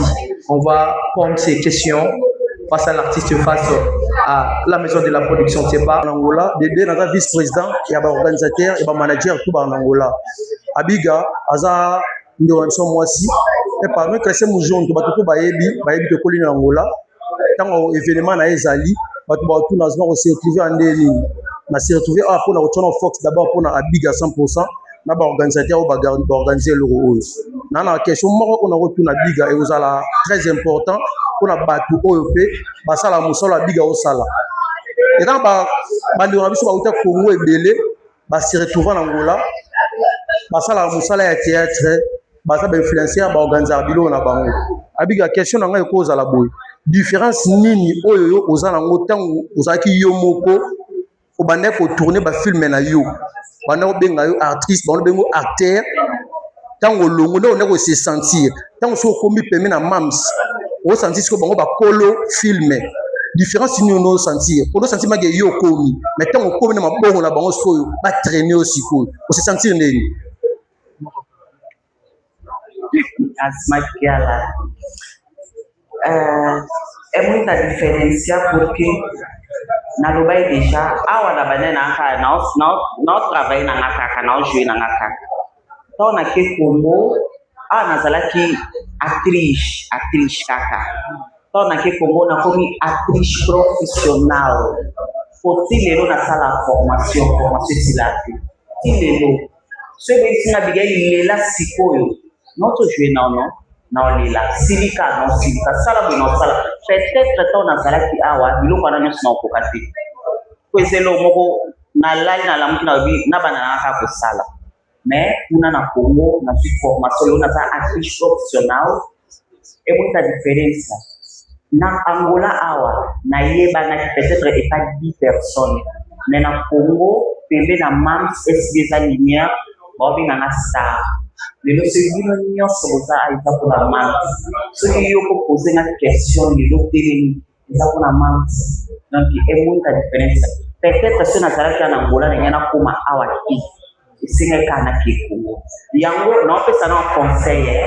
On va prendre ces questions face à l'artiste, face à la maison de la production. C'est pas en Angola. Dédé n'a pas vice-président, il y a un organisateur, il y a un manager, tout en Angola. Abiga, Aza, nous sommes mois-ci. Et parmi les chrétiens, nous sommes tous bayebi de colline en Angola. Tant événement na ezali, tout na zone s'est retrouvé en délit. On s'est retrouvé pour la retourner au Fox d'abord pour Abiga 100%. na baorganisateur oyo baorganize eloko oyo na na question moko on a retourna biga et ozala très important mpona bato oyo mpe basala mosala ya biga osala etant bandeko na biso bauta kongo ebele basi retrouva na ngola basalaka mosala ya théâtre baza bainfluenceur baorganisaka biloko na bango abiga question na ngai ekozala boye différence nini oyo yo oza nango ntango ozalaki yo moko obandaki kotourne bafilme na yo bandaki kobenga yo artiste bango bengo acteur ntango olongo nde ondaki kose sentir ntango soki okomi peme na mams osentir sikoyo bango bakolo filme différence nini ono sentir ono sentir maki yo okomi mais ntango okomi na mabongo na bango sikoyo batraine yo sikoyo ose sentir ndeni Asmakiala. É muita diferença porque na Dubai déjà, a hora da na cá, não trabalha na cá, não joga na cá. Então naquele como na sala que atriz caca. Então naquele como na como atriz profissional. Faut-il na sala formação silate. Tilelo. Se bem se na biga ele lá sikoyo. Não tô jogando não lila silika sala bino sala peut-être to na sala ki awa biloko na nyonso na okokati kwezelo moko na lai na lamu na bi na bana na ka ko sala mais kuna na Congo na formation na za artiste professionnel et muita diferença na Angola awa na yeba na peut-être et pas 10 personnes mais na Congo pembe na mams SBZ lumière bobi na star lelo sebino nyonso boza aza mpona mans soki yo kopose na question lelo telemi eza mpona mans donc emonta différence peut-être so nazalaki na Angola ndenge nakoma awa ti esengaki kaka na Kongo yango naopesa na conseil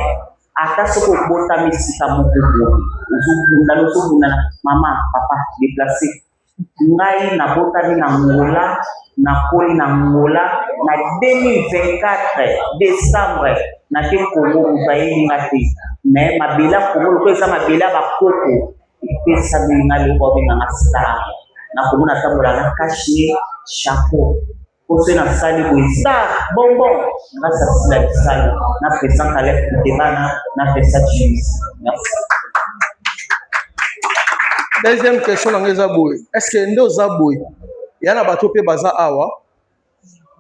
ata soki obotami esika moko boye ozobunda na mama papa déplace ngai nabotami na Angola nakoli na Angola na 2024 décembre na ke Congo muzayilinga te mais mabela Congo loko eza mabela bakoko epesa bilinga leko benganga star na Congo natambola na cache chapeau poso na sali boye star bonbon grâce à cela sali na président Caleb Kutebana na président Jules merci. Deuxième question na ngeza boye est-ce que ndo za boye yana bato pe baza awa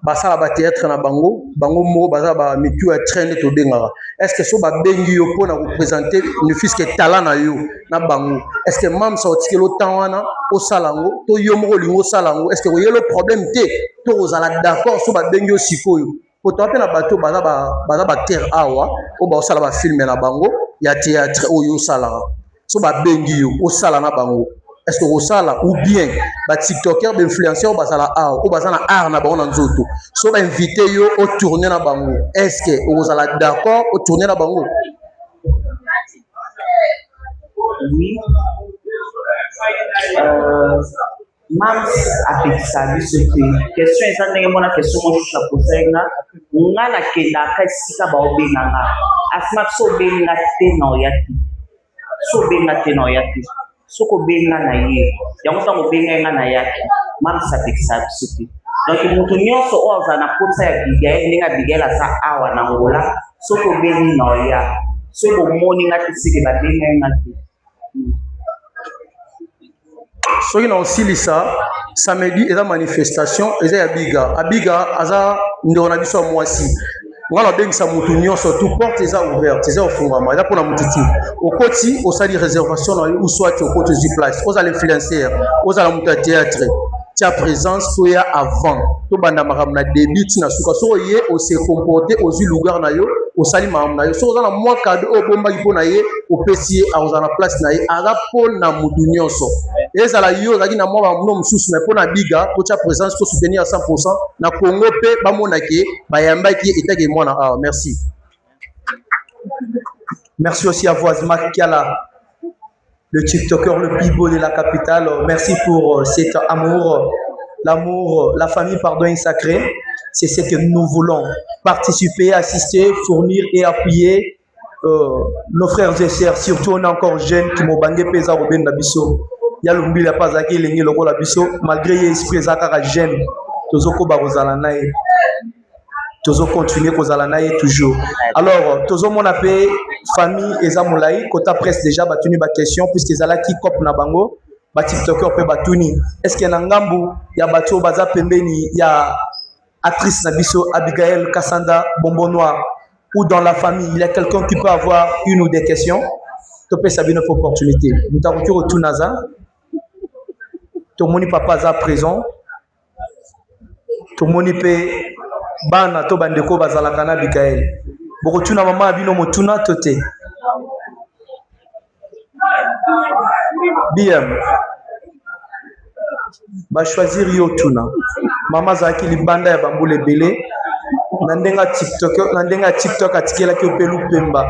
basala ba théâtre na bango mo baza ba mitu ya trend to bengara est-ce que so ba bengi yo pona représenter ne fils que talent na yo na bango est-ce que mam sa otikelo tawana o salango to yo mo lingo salango est-ce que o yelo problème te to ozala d'accord so ba bengi yo sikoyo po to pe na bato baza ba terre awa o ba osala ba film na bango ya théâtre o yo sala so ba bengi yo o sala na bango. Est-ce que vous savez ou bien les TikTokers, les influenceurs, ou les art na bango na nzoto. So ba invité yo au tourner na bango. Est-ce que vous allez d'accord au tourner na bango? Oui. Mams apekisa biso te. Question eza ndenge mona question mo jusha posenga. Nga na kenda ka sika ba obenganga. Asma so benga te na oyati. So benga te na oyati. Soko benga na ye yango tango benga nga na yaki mam sapekisa biso te donc moto nyonso oyo aza na posa ya Abigail ndenge Abigail aza awa na Angola soko bengi na oya soki omoni nga te seke babenga nga te soki na osilisa samedi eza manifestation eza ya Abiga aza ndeko na biso ya mwasi ngala bengisa mutu nyonso tout porte eza ouverte eza ofungama eza mpona mutu ti okoti osali réservation na yo ou soit okoti ozwi place ozala influenceur ozala mutu ya théâtre tia présence toya avant tobanda makambo na début tina suka soko ye ose comporter ozwi lugar na yo osali makambo na yo so oza na mwa kado oyo obombaki mpo na ye opesi ye akozala na place na ye aza mpo na mutu nyonso ezala yo ozalaki na mwa bamuno mosusu mais mpo na Biga po tia présence to soutenir à 100% na Congo mpe bamonaki bayambaki etaki mwana awa merci. Merci aussi à vous Azmak Kiala, le TikToker le plus beau de la capitale. Merci pour cet amour. L'amour, la famille, pardon, est sacrée. C'est ce que nous voulons. Participer, assister, fournir et appuyer nos frères et sœurs. Surtout, on est encore jeunes qui m'ont bangé pesa au ben d'abisso. Il y a l'umbi la pas zaki lengi loko l'abisso. Malgré l'esprit zakara jeune, tozoko barozala nae. tozo continuer kozala na ye toujours. Alors tozo mona pe famille eza molai kota presse déjà batuni ba question puisque ezala ki cop na bango ba tiktoker pe batuni est-ce que na ngambu ya bato baza pembeni ya actrice na biso Abigail Kassanda Bonbon Noir ou dans la famille il y a quelqu'un qui peut avoir une ou des questions to pe sabine opportunité mutakuki rotunaza to moni papa za présent to moni pe bana to bandeko bazalaka na Abigail bokotuna mama bino motuna tote bien ba choisir yo tuna mama zaki libanda ya bambule belé na ndenga TikTok atikela ki opelu pemba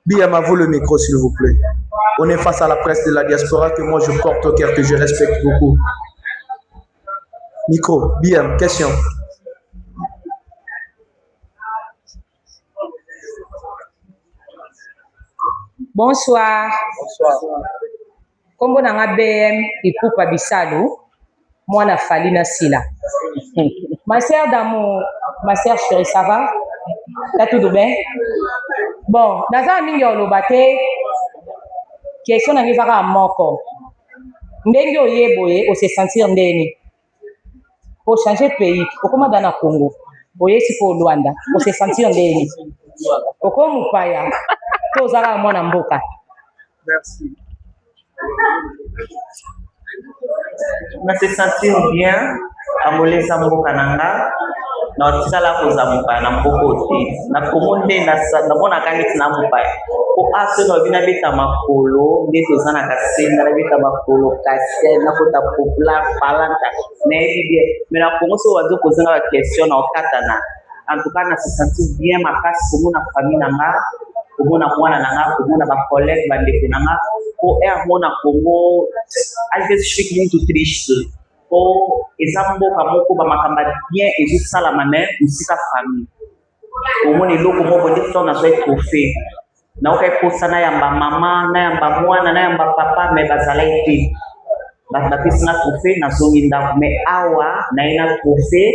bien à vous le micro s'il vous plaît. On est face à la presse de la diaspora que moi je porte au cœur, que je respecte beaucoup. Micro, bien, question. Bonsoir. Bonsoir. Kombo nanga BM Ipupa Bissalo, moi na Falina Sila. Ma sœur d'amour, ma sœur chérie, ça va? T'as tout de bien? Bon, naza mingi olobate question na ngizaka moko. Ndenge oyeboye o se sentir ndeni. Pour changer de pays, okoma dans le Congo. Oye si pour Luanda, o se sentir ndeni. Okoma mupaya. Tozala mwana mboka. Merci. On se sentir bien à molesa mboka nanga na tsala ko za mboka na mboko te na komonde na mona kaniti na mboka ko aso no bina beta makolo ndeto zana kasenda na beta makolo kasenda na kota popular palanta na bien mais na Congo so wazo kozanga ba question na okatana en tout cas na se sentir bien makasi komona famille nanga komona mwana nanga komona ba collègue bandeko nanga ko mona Congo às vezes fica muito triste ou mboka moko ba makamba bien ezosala mane musika famille omoni eloko moko nde to na zoi trophée na okaiposa na yamba mama na yamba mwana na yamba papa me bazala ete bapesi na trophée na zongi ndako me awa na ina trophée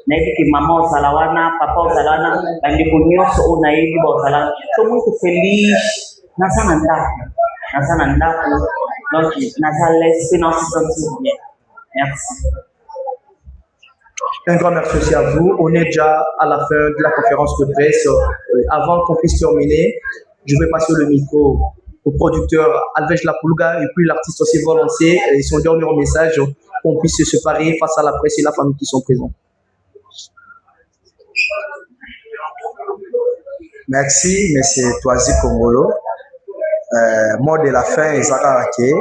na yebi ke mama ozala wana papa ozala wana bandeko nyonso oyo nayebi baozala so muito feliz naza na ndako donc naza lese na se sentir bien. Merci. Un grand merci aussi à vous. On est déjà à la fin de la conférence de presse. Avant qu'on puisse terminer, je vais passer le micro au producteur Alvej Lapulga et puis l'artiste aussi volontiers et son dernier message qu'on puisse se séparer face à la presse et la famille qui sont présents. Merci, M. Toazi Kongolo. Mot de la fin, Isaka Ake.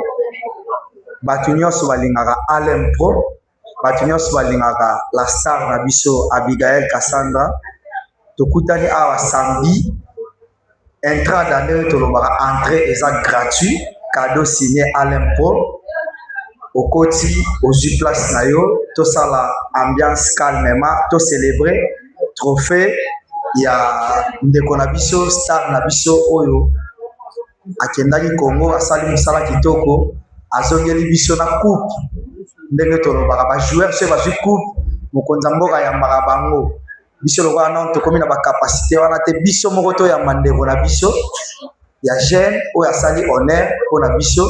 Batunyo Sobalingara Alem Pro, Batunyo Sobalingara la star Nabiso Abigail Kassanda, Tokutani Awa Sambi, entrée d'année Tolobara entrée exact gratuit, cadeau signé Alem Pro, au côté, aux place Nayo, tout ça la ambiance calmement, tout célébrer, trophée, il y a Ndeko Nabiso, star Nabiso Oyo, Akendaki Congo, Asali Musala Kitoko, azongeli biso na coupe ndenge tolobaka ba joueur se bazwi coupe mokonza mboka ya mbaka bango biso lokola na tokomi na ba capacité wana te biso moko to ya mandeko na biso ya jeune oyo asali honneur mpona biso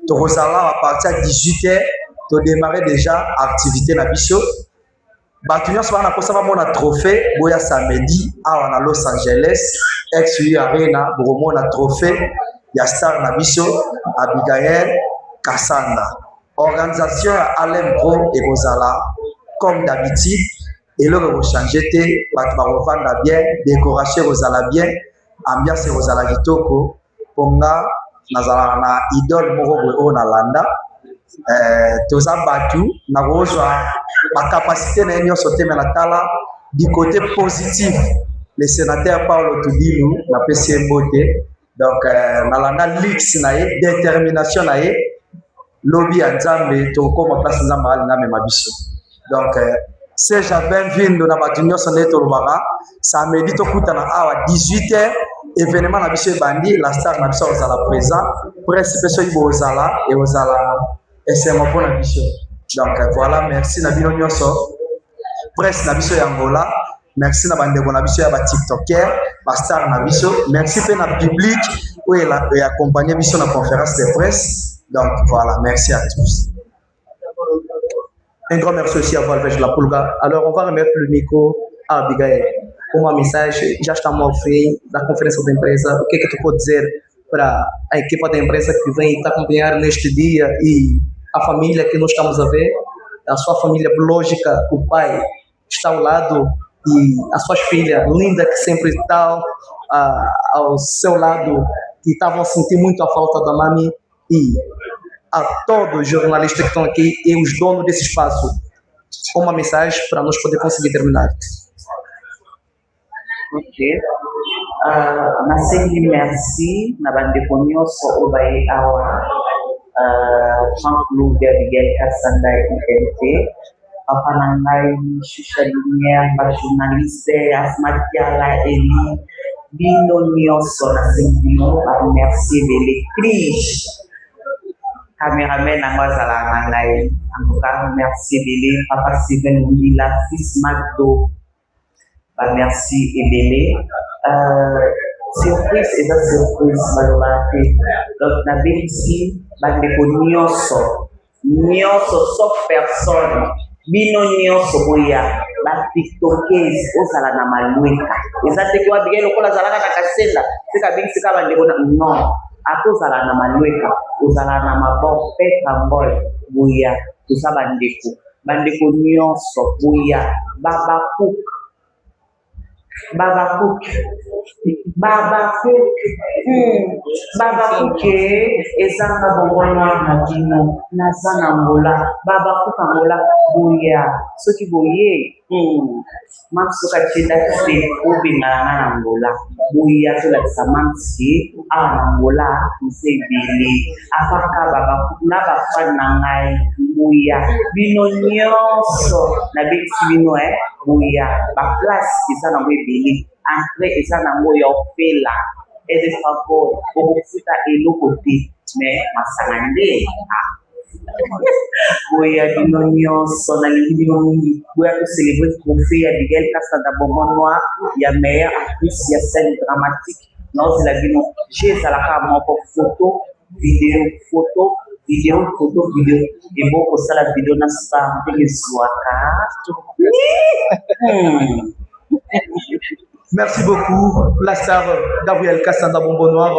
tokozala à partir ya 18h to démarrer déjà activité na biso bato nyonso bana posa bamona trophée boya samedi awa na Los Angeles XU Arena bokomona trophée ya star na biso Abigail Kassanda. Organisation à Alem Pro et Rosala, comme d'habitude, et là, vous changez, vous vendre bien, décoration Rosala bien, ambiance Rosala Kitoko, Ponga, Nazala na idole Moro na Landa, Toza Batu, na Rosa, ma capacité na union sauté menatala, du côté positif, le sénateur Paulo Tubilu, na PCM Boté, donc, Nalanda Lix nae, détermination nae, lobby à Nzambe to koma place Nzambe ali na mema biso donc c'est Jabin Vindo na batunyo sonné to lobaka samedi to kutana awa 18h événement na biso bandi la star na biso ozala présent presse peso ibo ozala et ozala et c'est mon bon biso donc voilà merci na bino nyonso presse na biso ya Angola. Merci na bandeko na biso ya ba TikToker, ba star na biso. Merci pe na public où il a accompagné biso na conférence de presse. Donc voilà, merci à tous. Un grand merci aussi à vous, Alvej La Pulga. Alors, on va remettre le micro à Abigail. Como a mensagem já estamos ao fim da conferência da empresa, o que é que tu pode dizer para a equipa da empresa que vem te acompanhar neste dia e a família que nós estamos a ver, a sua família biológica, o pai está ao lado e as suas filhas lindas que sempre estão ao seu lado e estavam a sentir muito a falta da mami e a todos os jornalistas que estão aqui e os donos desse espaço, uma mensagem para nós poder conseguir terminar. Ok. Nasengi merci na bandeko nyonso oyo baye awa Jean-Claude Abigail Kasanda INT, papa na ngai Shusha Lumière, bajournaliste Asmatiala Eli, bino nyonso nasengi bino baremercie bele Krish cameraman nango azala na ngai, en tout cas merci bele papa Steven Mundila, fils Magdo, merci ebele. Surprise eza surprise baloba te, donc nabengisi bandeko nyonso sauf personne, bino nyonso boya batiktokers ozala na malweka eza teke wabige lokola azalaka na kasenda seka bengisi ka bandeko na non akozala na malweka ozala na maboko pe kambol boya toza bandeko nyonso boya Baba Cook ezanga bongola na dino naza na Angola Baba Cook Angola boya soki boye mamsoka chenda kise obengana na Angola boya tolakisa mamsi awa na Angola nsebele apaka Baba Cook na bafani na ngai boya bino nyonso na beti bino boya baplace eza nango ebele entrée eza nango ya ofela ede favor okofuta eloko te mais masanga nde boya bino nyonso nalingi bino mingi boya tocélébré trophée ya Abigail Kasanda Bonbon Noir ya meilleure actrice ya scène dramatique naozela bino je ezalaka moko photo vidéo ebokosala video na star ndenge ezwaka. Merci beaucoup, la star Gabriel Kasanda Bonbon Noir.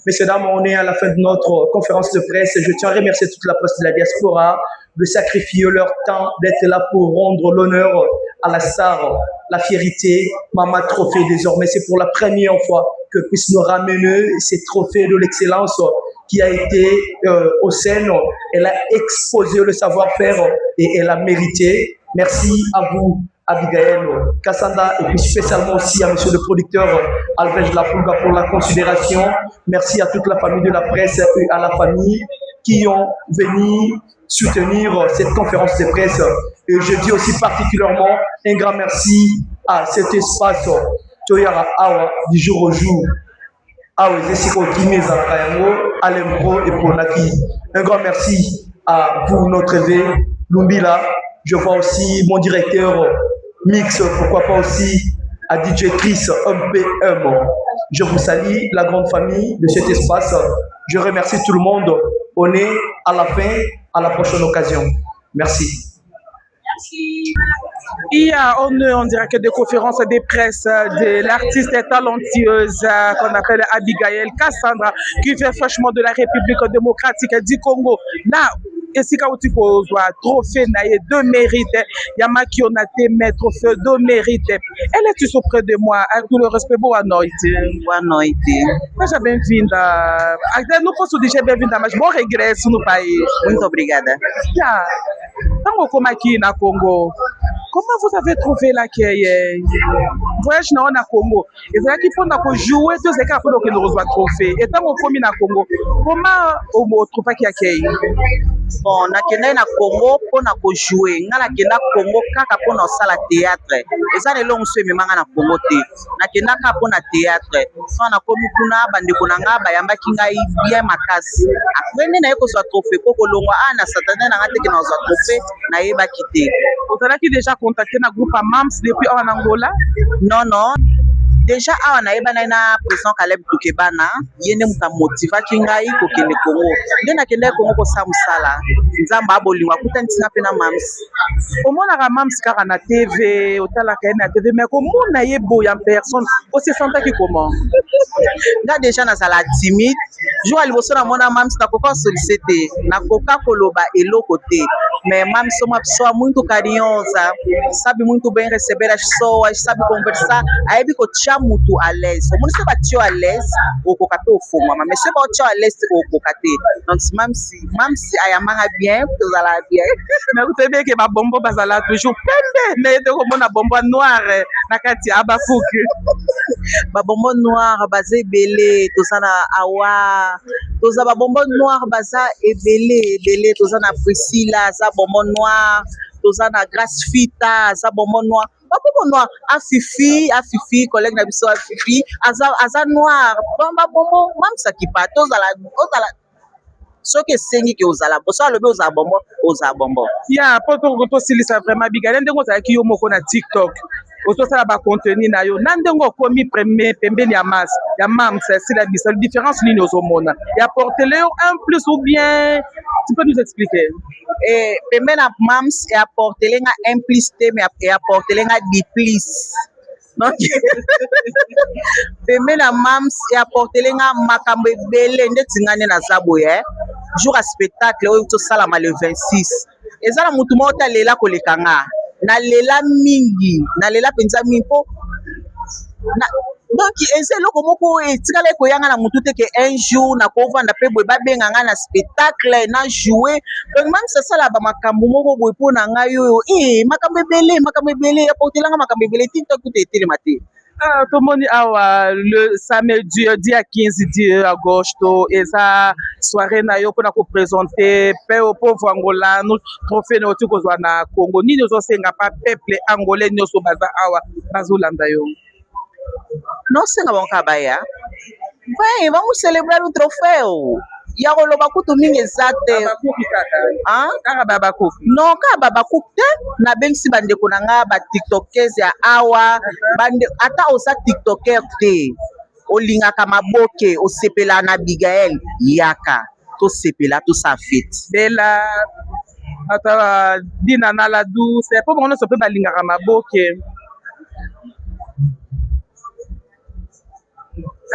Messieurs, dames, on est à la fin de notre conférence de presse. Je tiens à remercier toute la presse de la diaspora de sacrifier leur temps, d'être là pour rendre l'honneur à la star, la fierté, Mama Trophée désormais. C'est pour la première fois que puisse nous ramener ces trophées de l'excellence qui a été au sein. Elle a exposé le savoir-faire et elle a mérité. Merci à vous, Abigail Kasanda, et puis spécialement aussi à monsieur le producteur Alvej La Pulga pour la considération. Merci à toute la famille de la presse et à la famille qui ont venu soutenir cette conférence de presse. Et je dis aussi particulièrement un grand merci à cet espace Toyara Awa du jour au jour. Alempro et Ponaki. Un grand merci à vous, notre V, Lumbila. Je vois aussi mon directeur Mix, pourquoi pas aussi à DJ Chris MPM. Je vous salue, la grande famille de cet espace. Je remercie tout le monde. On est à la fin, à la prochaine occasion. Merci. Il y a on dirait que des conférences de presse de l'artiste talentueuse qu'on appelle Abigail Kasanda qui fait franchement de la République démocratique du Congo. Là, ici quand tu poses trophée de mérite, Yamaki on a tes trophée de mérite. Elle est tout près de moi avec tout le respect pour Anoïti. Moi j'ai bien vu nous posso déjà bien vu mais bon regret sur nos pays. Muito obrigada. Tango comme aqui na Congo. Comment vous avez trouvé la voyage na Congo? Et c'est là qu'il faut jouer tous les cas pour que nous reçoive trophée. Et tant qu'on commis na Congo, comment on trouve qui accueille? bon nakendaki na Congo mpona kojouer nga nakenda Congo kaka mpona osala théâtre eza lelo mosu ememanga na Congo te nakenda kaka mpona théâtre so nakomi kuna bandeko na nga bayambaki ngai bien makasi après nde naye kozwa trophée po kolongwa na satane na nga teke nazwa trophée nayebaki te. ozalaki déjà contacté na groupe ya mams depuis awa na Angola? Non déjà awa nayebanai na président Caleb Tukebana ye nde moto amotivaki ngai kokende Congo nde nakendaki Congo kosala mosala nzambe abolingwa akutanisi nga mpe na mams. omonaka mams kaka na tv otalaka ye na tv mais komona ye boye en personne ose sentaki comment? nga déjà nazala timide jour ya liboso namona mams nakoka kosolise te nakoka koloba eloko te mais mams uma pessoa muito carinhosa, sabe muito bem receber as pessoas, sabe conversar, aí bico tchau muito a l'aise. O mundo se bateu a l'aise, o cocate o fumo, mas se bateu a l'aise o cocate. Donc même si a yamanga bien, tout ça là bien. Mais vous savez que ma bombo bazala toujours pembe, mais de comme na bombo noire na kati abakouk. Ba bombo noir basé belé, tout ça na awa. Tout ça ba bombo noir baza belé, tout ça na Priscilla, ça bombo noir, tout ça na Grace Fita, ça bombo noir. Bombo noir, a Fifi, collègue na biso a Fifi, aza noir. Bombo, même ça qui part, tout ça la so que sengi ke ozala boso alobe oza bombo ya poto to silisa vraiment bigale ndengo za ki yo moko na TikTok otosala ba contenu na yo na ndengo komi premier pembeni ya mams c'est la différence nini ozomona ya porter le un plus ou bien tu peux nous expliquer pembeni na mams et apporter lenga un plus te mais et apporter lenga di plus donc pembeni na mams et apporter lenga makambo ebele ndeti ngane na zaboye jour à spectacle oyo tosalama le 26 ezala mutu moko talela koleka nga nalela mingi nalela mpenza mingi mpo donc eza eloko moko etikala ekoyanga na mutu te ke un jour nakovanda mpe boye babenga nga na spectacle na jouer donc même sasala bamakambo moko boye mpo na ngai oyo makambo ebele aportelanga makambo ebele tiktok kuta etelema te. Tomoni awa le samedi dia 15 agosto eza soirée na yo pona ko présenter pe au pauvre angolano trophée no tiko zwa na Congo nini ozosenga pa peuple angolais nyoso baza awa bazolanda yo non senga bonka baya vamos celebrar o troféu ya koloba kutu mingi eza te kaka babakook non kaka babakook te nabengisi bandeko na nga batiktokers ya awa ata oza tiktoker te olingaka maboke osepela na Abigail yaka tosepela tosa fete bela ata dina na la douce po bongo sope balingaka maboke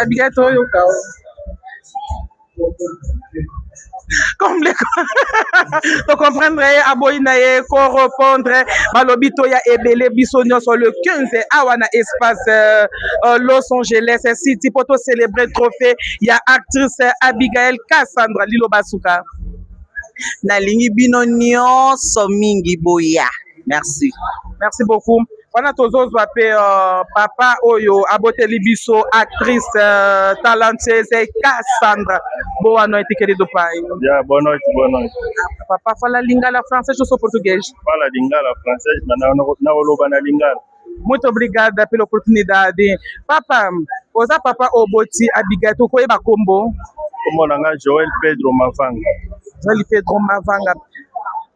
Abigail toyo kao comme les to comprendre aboyi na ye ko répondre balobi to ya ebele biso nyonso le 15 awa na espace Los Angeles City poto célébrer trophée ya actrice Abigail Cassandra Lilo Basuka nalingi bino nyonso mingi boya merci beaucoup wana tozozwa pe papa oyo aboteli biso actrice talentueuse Cassandra bo wana etikeli do pai ya boa noite papa fala lingala francês ou português fala lingala francês mas não oloba na lingala. Muito obrigada pela oportunidade papa oza papa oboti Abigail to koyeba kombo kombo nanga Joel Pedro Mavanga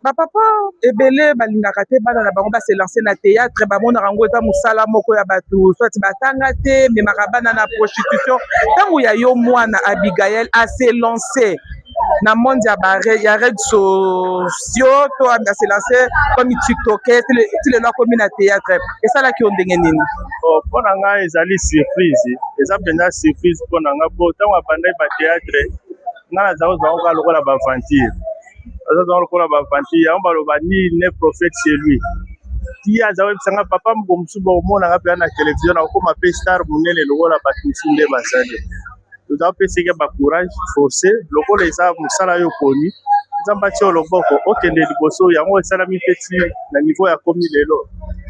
bapapa ebele balingaka te bana na bango base lancer na théâtre bamonaka yango eza mosala moko ya bato soit batanga te memaka bana na prostitution ntango ya yo mwana Abigail ase lancé na monde ya réseaux sociaux to ase lancé comme tiktoker ti lelo akomi na théâtre esalaki yo ndenge nini? Mpo na ngai ezali surprise eza mpenza surprise mpo na ngai mpo ntango abandaki bathéâtre ngai nazala kozwa koka lokola baventure azazanga lokola bavanti yango baloba nil ne prophète chez lui ti aza oyebisanga papa mosusu baomonanga mpenza na télévision nakokoma mpe star monene lokola bato mosusu nde basali toza opesaki bacourage forcé lokola eza mosala oyo poni nzambe atia yo loboko okende liboso yango esalami mpe ti na niveau ya komi lelo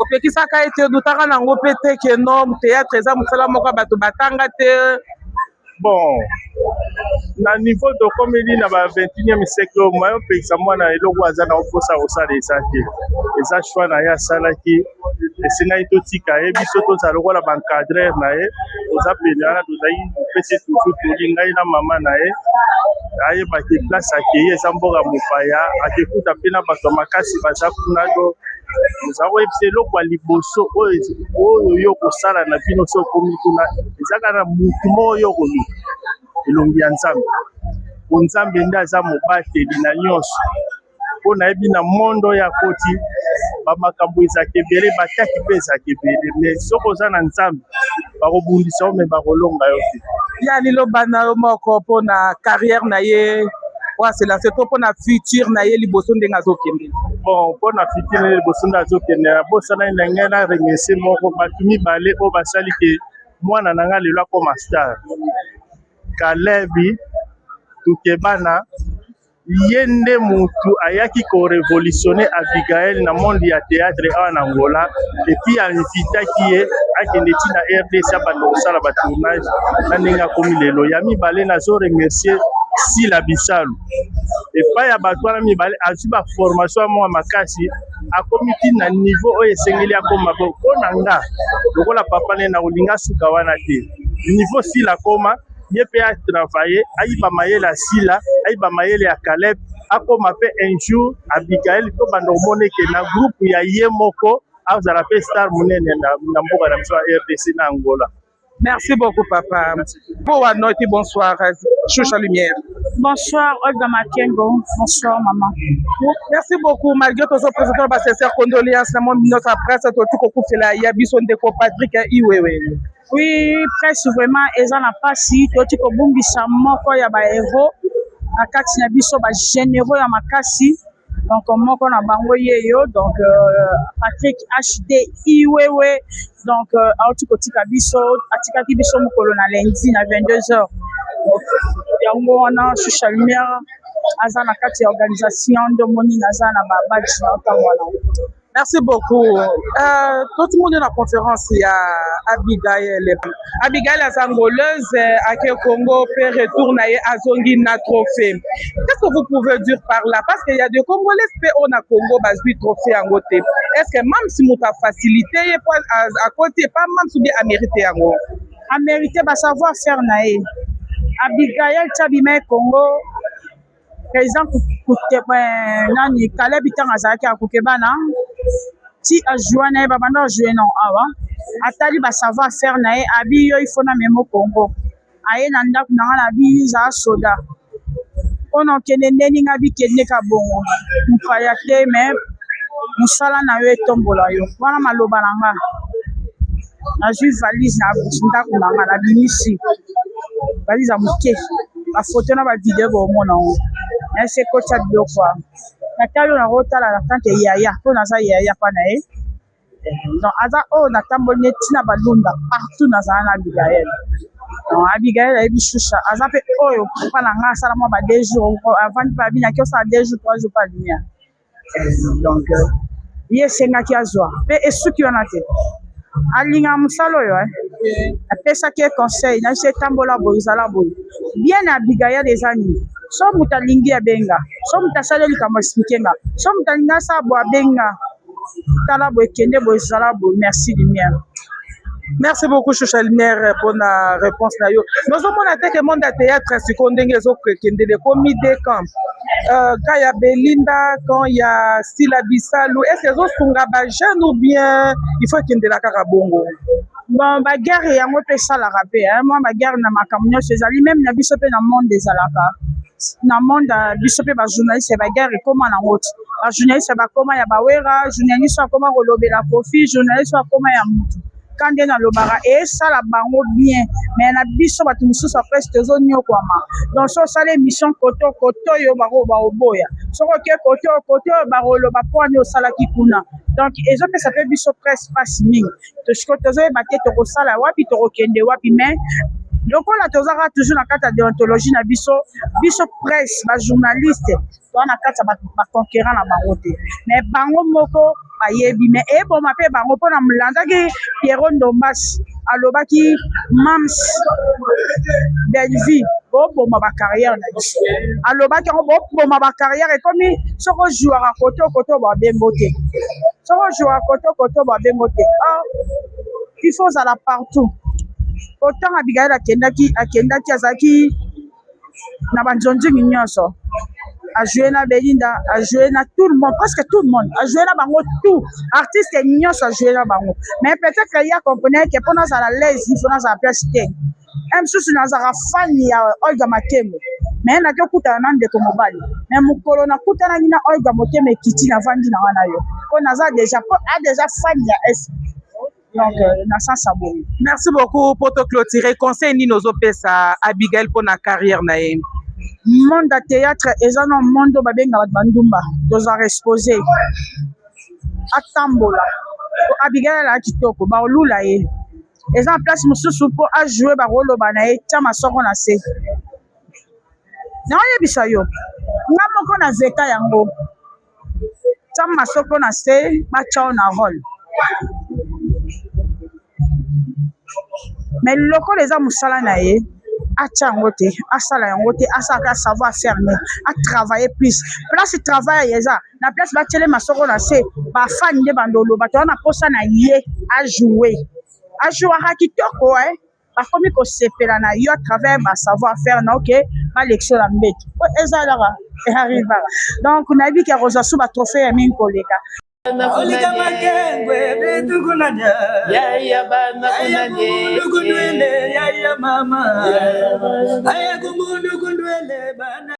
opekisaka ete odutaka nango mpe te ke no théâtre eza mosala moko ya bato batanga te bon na niveau tokomeli na ba 21e siècle moyo pekisa mwana eloko aza na oposa kosala eza te eza choix na ye asalaki esengai totika ye biso tozala lokola baencadreur na ye toza pene wana tozali pese toujours tolingai na mama na ye ayebaki place akeye eza mboka mopaya akekuta mpe na bato makasi baza kuna do oza koyebisa eloko ya liboso oyo yo kosala na bino so okomi kuna ezaka na mutu moko yo koluka elongi ya nzambe po nzambe nde aza mobateli na nyonso mpo nayebi na mondo ya koti bamakambo ezaka ebele bataki mpe ezaka ebele mais soki oza na nzambe bakobundisa yo me bakolonga yo te ya liloba na yo moko mpona carrière na ye waselance to mpona futur na ye liboso ndenge azokende bon mpona futur na ye liboso nde azokende abosana ndenge na remercie moko bato mibale oyo basali ke mwana na nga lelo akoma star Kalebi Tukebana ye nde mutu ayaki korevolutione Abigail na monde ya théâtre awa na Angola epuis ainvitaki ye akende ti na RDC abanda kosala batournage na ndenge akomi lelo ya mibale nazoremercier Sila Bisalu epai ya bato wana mibale azwi baformation ya mwa makasi akomi ti na niveau oyo esengeli akoma mpo na nga lokola papa nde na kolinga suka wana te niveau Sila akoma ye mpe atravaille ayiba mayele ya Sila ayiba mayele ya Caleb akoma mpe un jour Abigail to banda komona eke na groupe ya ye moko azala mpe star monene na mboka na biso ya RDC na Angola. Merci beaucoup, papa. Bonsoir, Choucha Lumière. Bonsoir, Olga Makengo. Bonsoir, maman. Merci beaucoup. Malgré tout ça, président de sincères condoléances, notre presse, tout là, il y a besoin de Patrick Iwewe. Oui, presse vraiment, ils en ont pas si, tout ko bumbisa moko ya ba héros, akati na biso ba généraux ya makasi. Donc, moko na bango yeyo, donc Patrick HD Iwewe. Donc, auti kotika biso, atikaki biso mokolo na lundi na 22h. Yango wana Choucha Lumière aza na kati ya organisation de moni naza na ba badge na otango wana. Merci beaucoup. Tout le monde est en conférence, il y a Abigail. Abigail est angoleuse, à Congo, peut retourner à Zongi na trophée. Qu'est-ce que vous pouvez dire par là? Parce qu'il y a des Congolais qui ont à Congo, bah, 8 trophées en côté. Est-ce que même si vous avez facilité, à côté, pas même si vous avez mérité en gros? À mériter, bah, savoir faire naïe. Abigail, Tchabime, Congo. Par exemple, nani Caleb itanga azalaki akokebana ti ajoué na ye babanda ajoué non awa atali ba savoir faire na ye abi yo ifona memo Congo aye na ndako na nga na bi za soda ono kende ndeni nga bi kende ka bongo mupaya te mais musala na yo etombola yo wana maloba na nga nazwi valise na ndako na nga na bimisi valise ya moke bafoto na bavideo bomona ngo ese kocha biloko natali na rotala na tante yaya po naza yaya pa na ye donc aza oyo natamboli neti na balunda partout nazala na Abigail donc Abigail ayebi Choucha aza mpe oyo pa na nga asala mwa ba 2 jours avant mpe abinaki osala 2 jours 3 jours pa lumière donc ye esengaki azwa mpe esuki wana te alinga mosala oyo apesaki ye conseil na ese etambola boye ezala boye bien na Abigail eza nini so moto alingi abenga so moto asali likambo explike nga so moto alingi asala boye abenga tala boye kende boye ezala boye merci lumière. Merci beaucoup Choucha Lumière pour la réponse na yo. Nous avons attaqué le monde de théâtre seconde ngezo kende de commis des camps. Quand il y a Belinda, quand il y a Sila Bisalu, est-ce que vous sont jeune ou bien il faut kende la Karabongo? Bon, ba guerre ya mo pesa la rapé moi ba guerre na makamnyo sezali même na biso pe na monde des alaka. Na monde biso pe ba journaliste ba guerre comment na ngoti. Ba journaliste ba koma ya bawera, journaliste akoma kolobela kofi, journaliste akoma ya mutu. Quand on a le bara et ça la bango bien mais na biso batu mususu presque tozonyo kwama donc so ça l'émission koto yo baro ba oboya so ke koto baro lo ba poni osala kikuna donc ezo pe ça fait biso presque pas simi to shikotozo e batte to kosala wapi to kende wapi mais donc on a toujours na kata déontologie na biso presse ba journaliste to na kata ba conquérant na bango te mais bango moko ayebi mais e bon mape bango pona mulandaki Pierrot Ndombas alobaki mams Belvi boboma bacarrière na biso alobaki yango boboma bacarrière ekomi soko ojouaka kote kote babembo te soko ojouaka kote babembo te il faut ozala partout autant Abigail akendaki azalaki na banzonzingi nyonso a joué na Belinda, a joué na tout le monde, presque tout le monde, a joué na bango tout, artiste nyonso a joué na bango. Mais peut-être qu'il y a compris que pendant ça la l'aise, il faut dans sa place té. Même si c'est dans sa fan ya Olga Makembe. Mais na ko kuta na ndeko mobali. Mais mukolo na kuta na ngina Olga Makembe kiti na vandi na wana yo. On a déjà fan ya S. Donc na ça ça bon. Merci beaucoup pour te clôturer. Conseil ni nos opesa Abigail pour na carrière na ye. Monde à théâtre eza na monde babenga bandumba doza exposé atambola Abigail la kitoko ba olula ye eza en place mususu po a jouer ba rolo bana ye tia masoko na se na yebisa yo nga moko na veka yango tia masoko na se ba chao na rôle mais lokolo eza musala na ye atia yango te asala yango te asaka savoir faire mais a travailler plus place travail eza na place batiele masoko na se bafani nde bandolo bato wana posa na ye ajouaka kitoko bakomi kosepela na yo à travers basavoir faire na oke balektion na mbeki po ezalaka arrivaka donc nayebi ke akozwa su batrophée ya mingi koleka Olika makengwe betukunanya ya bana kunanye ya mama aya kumundu kundwele bana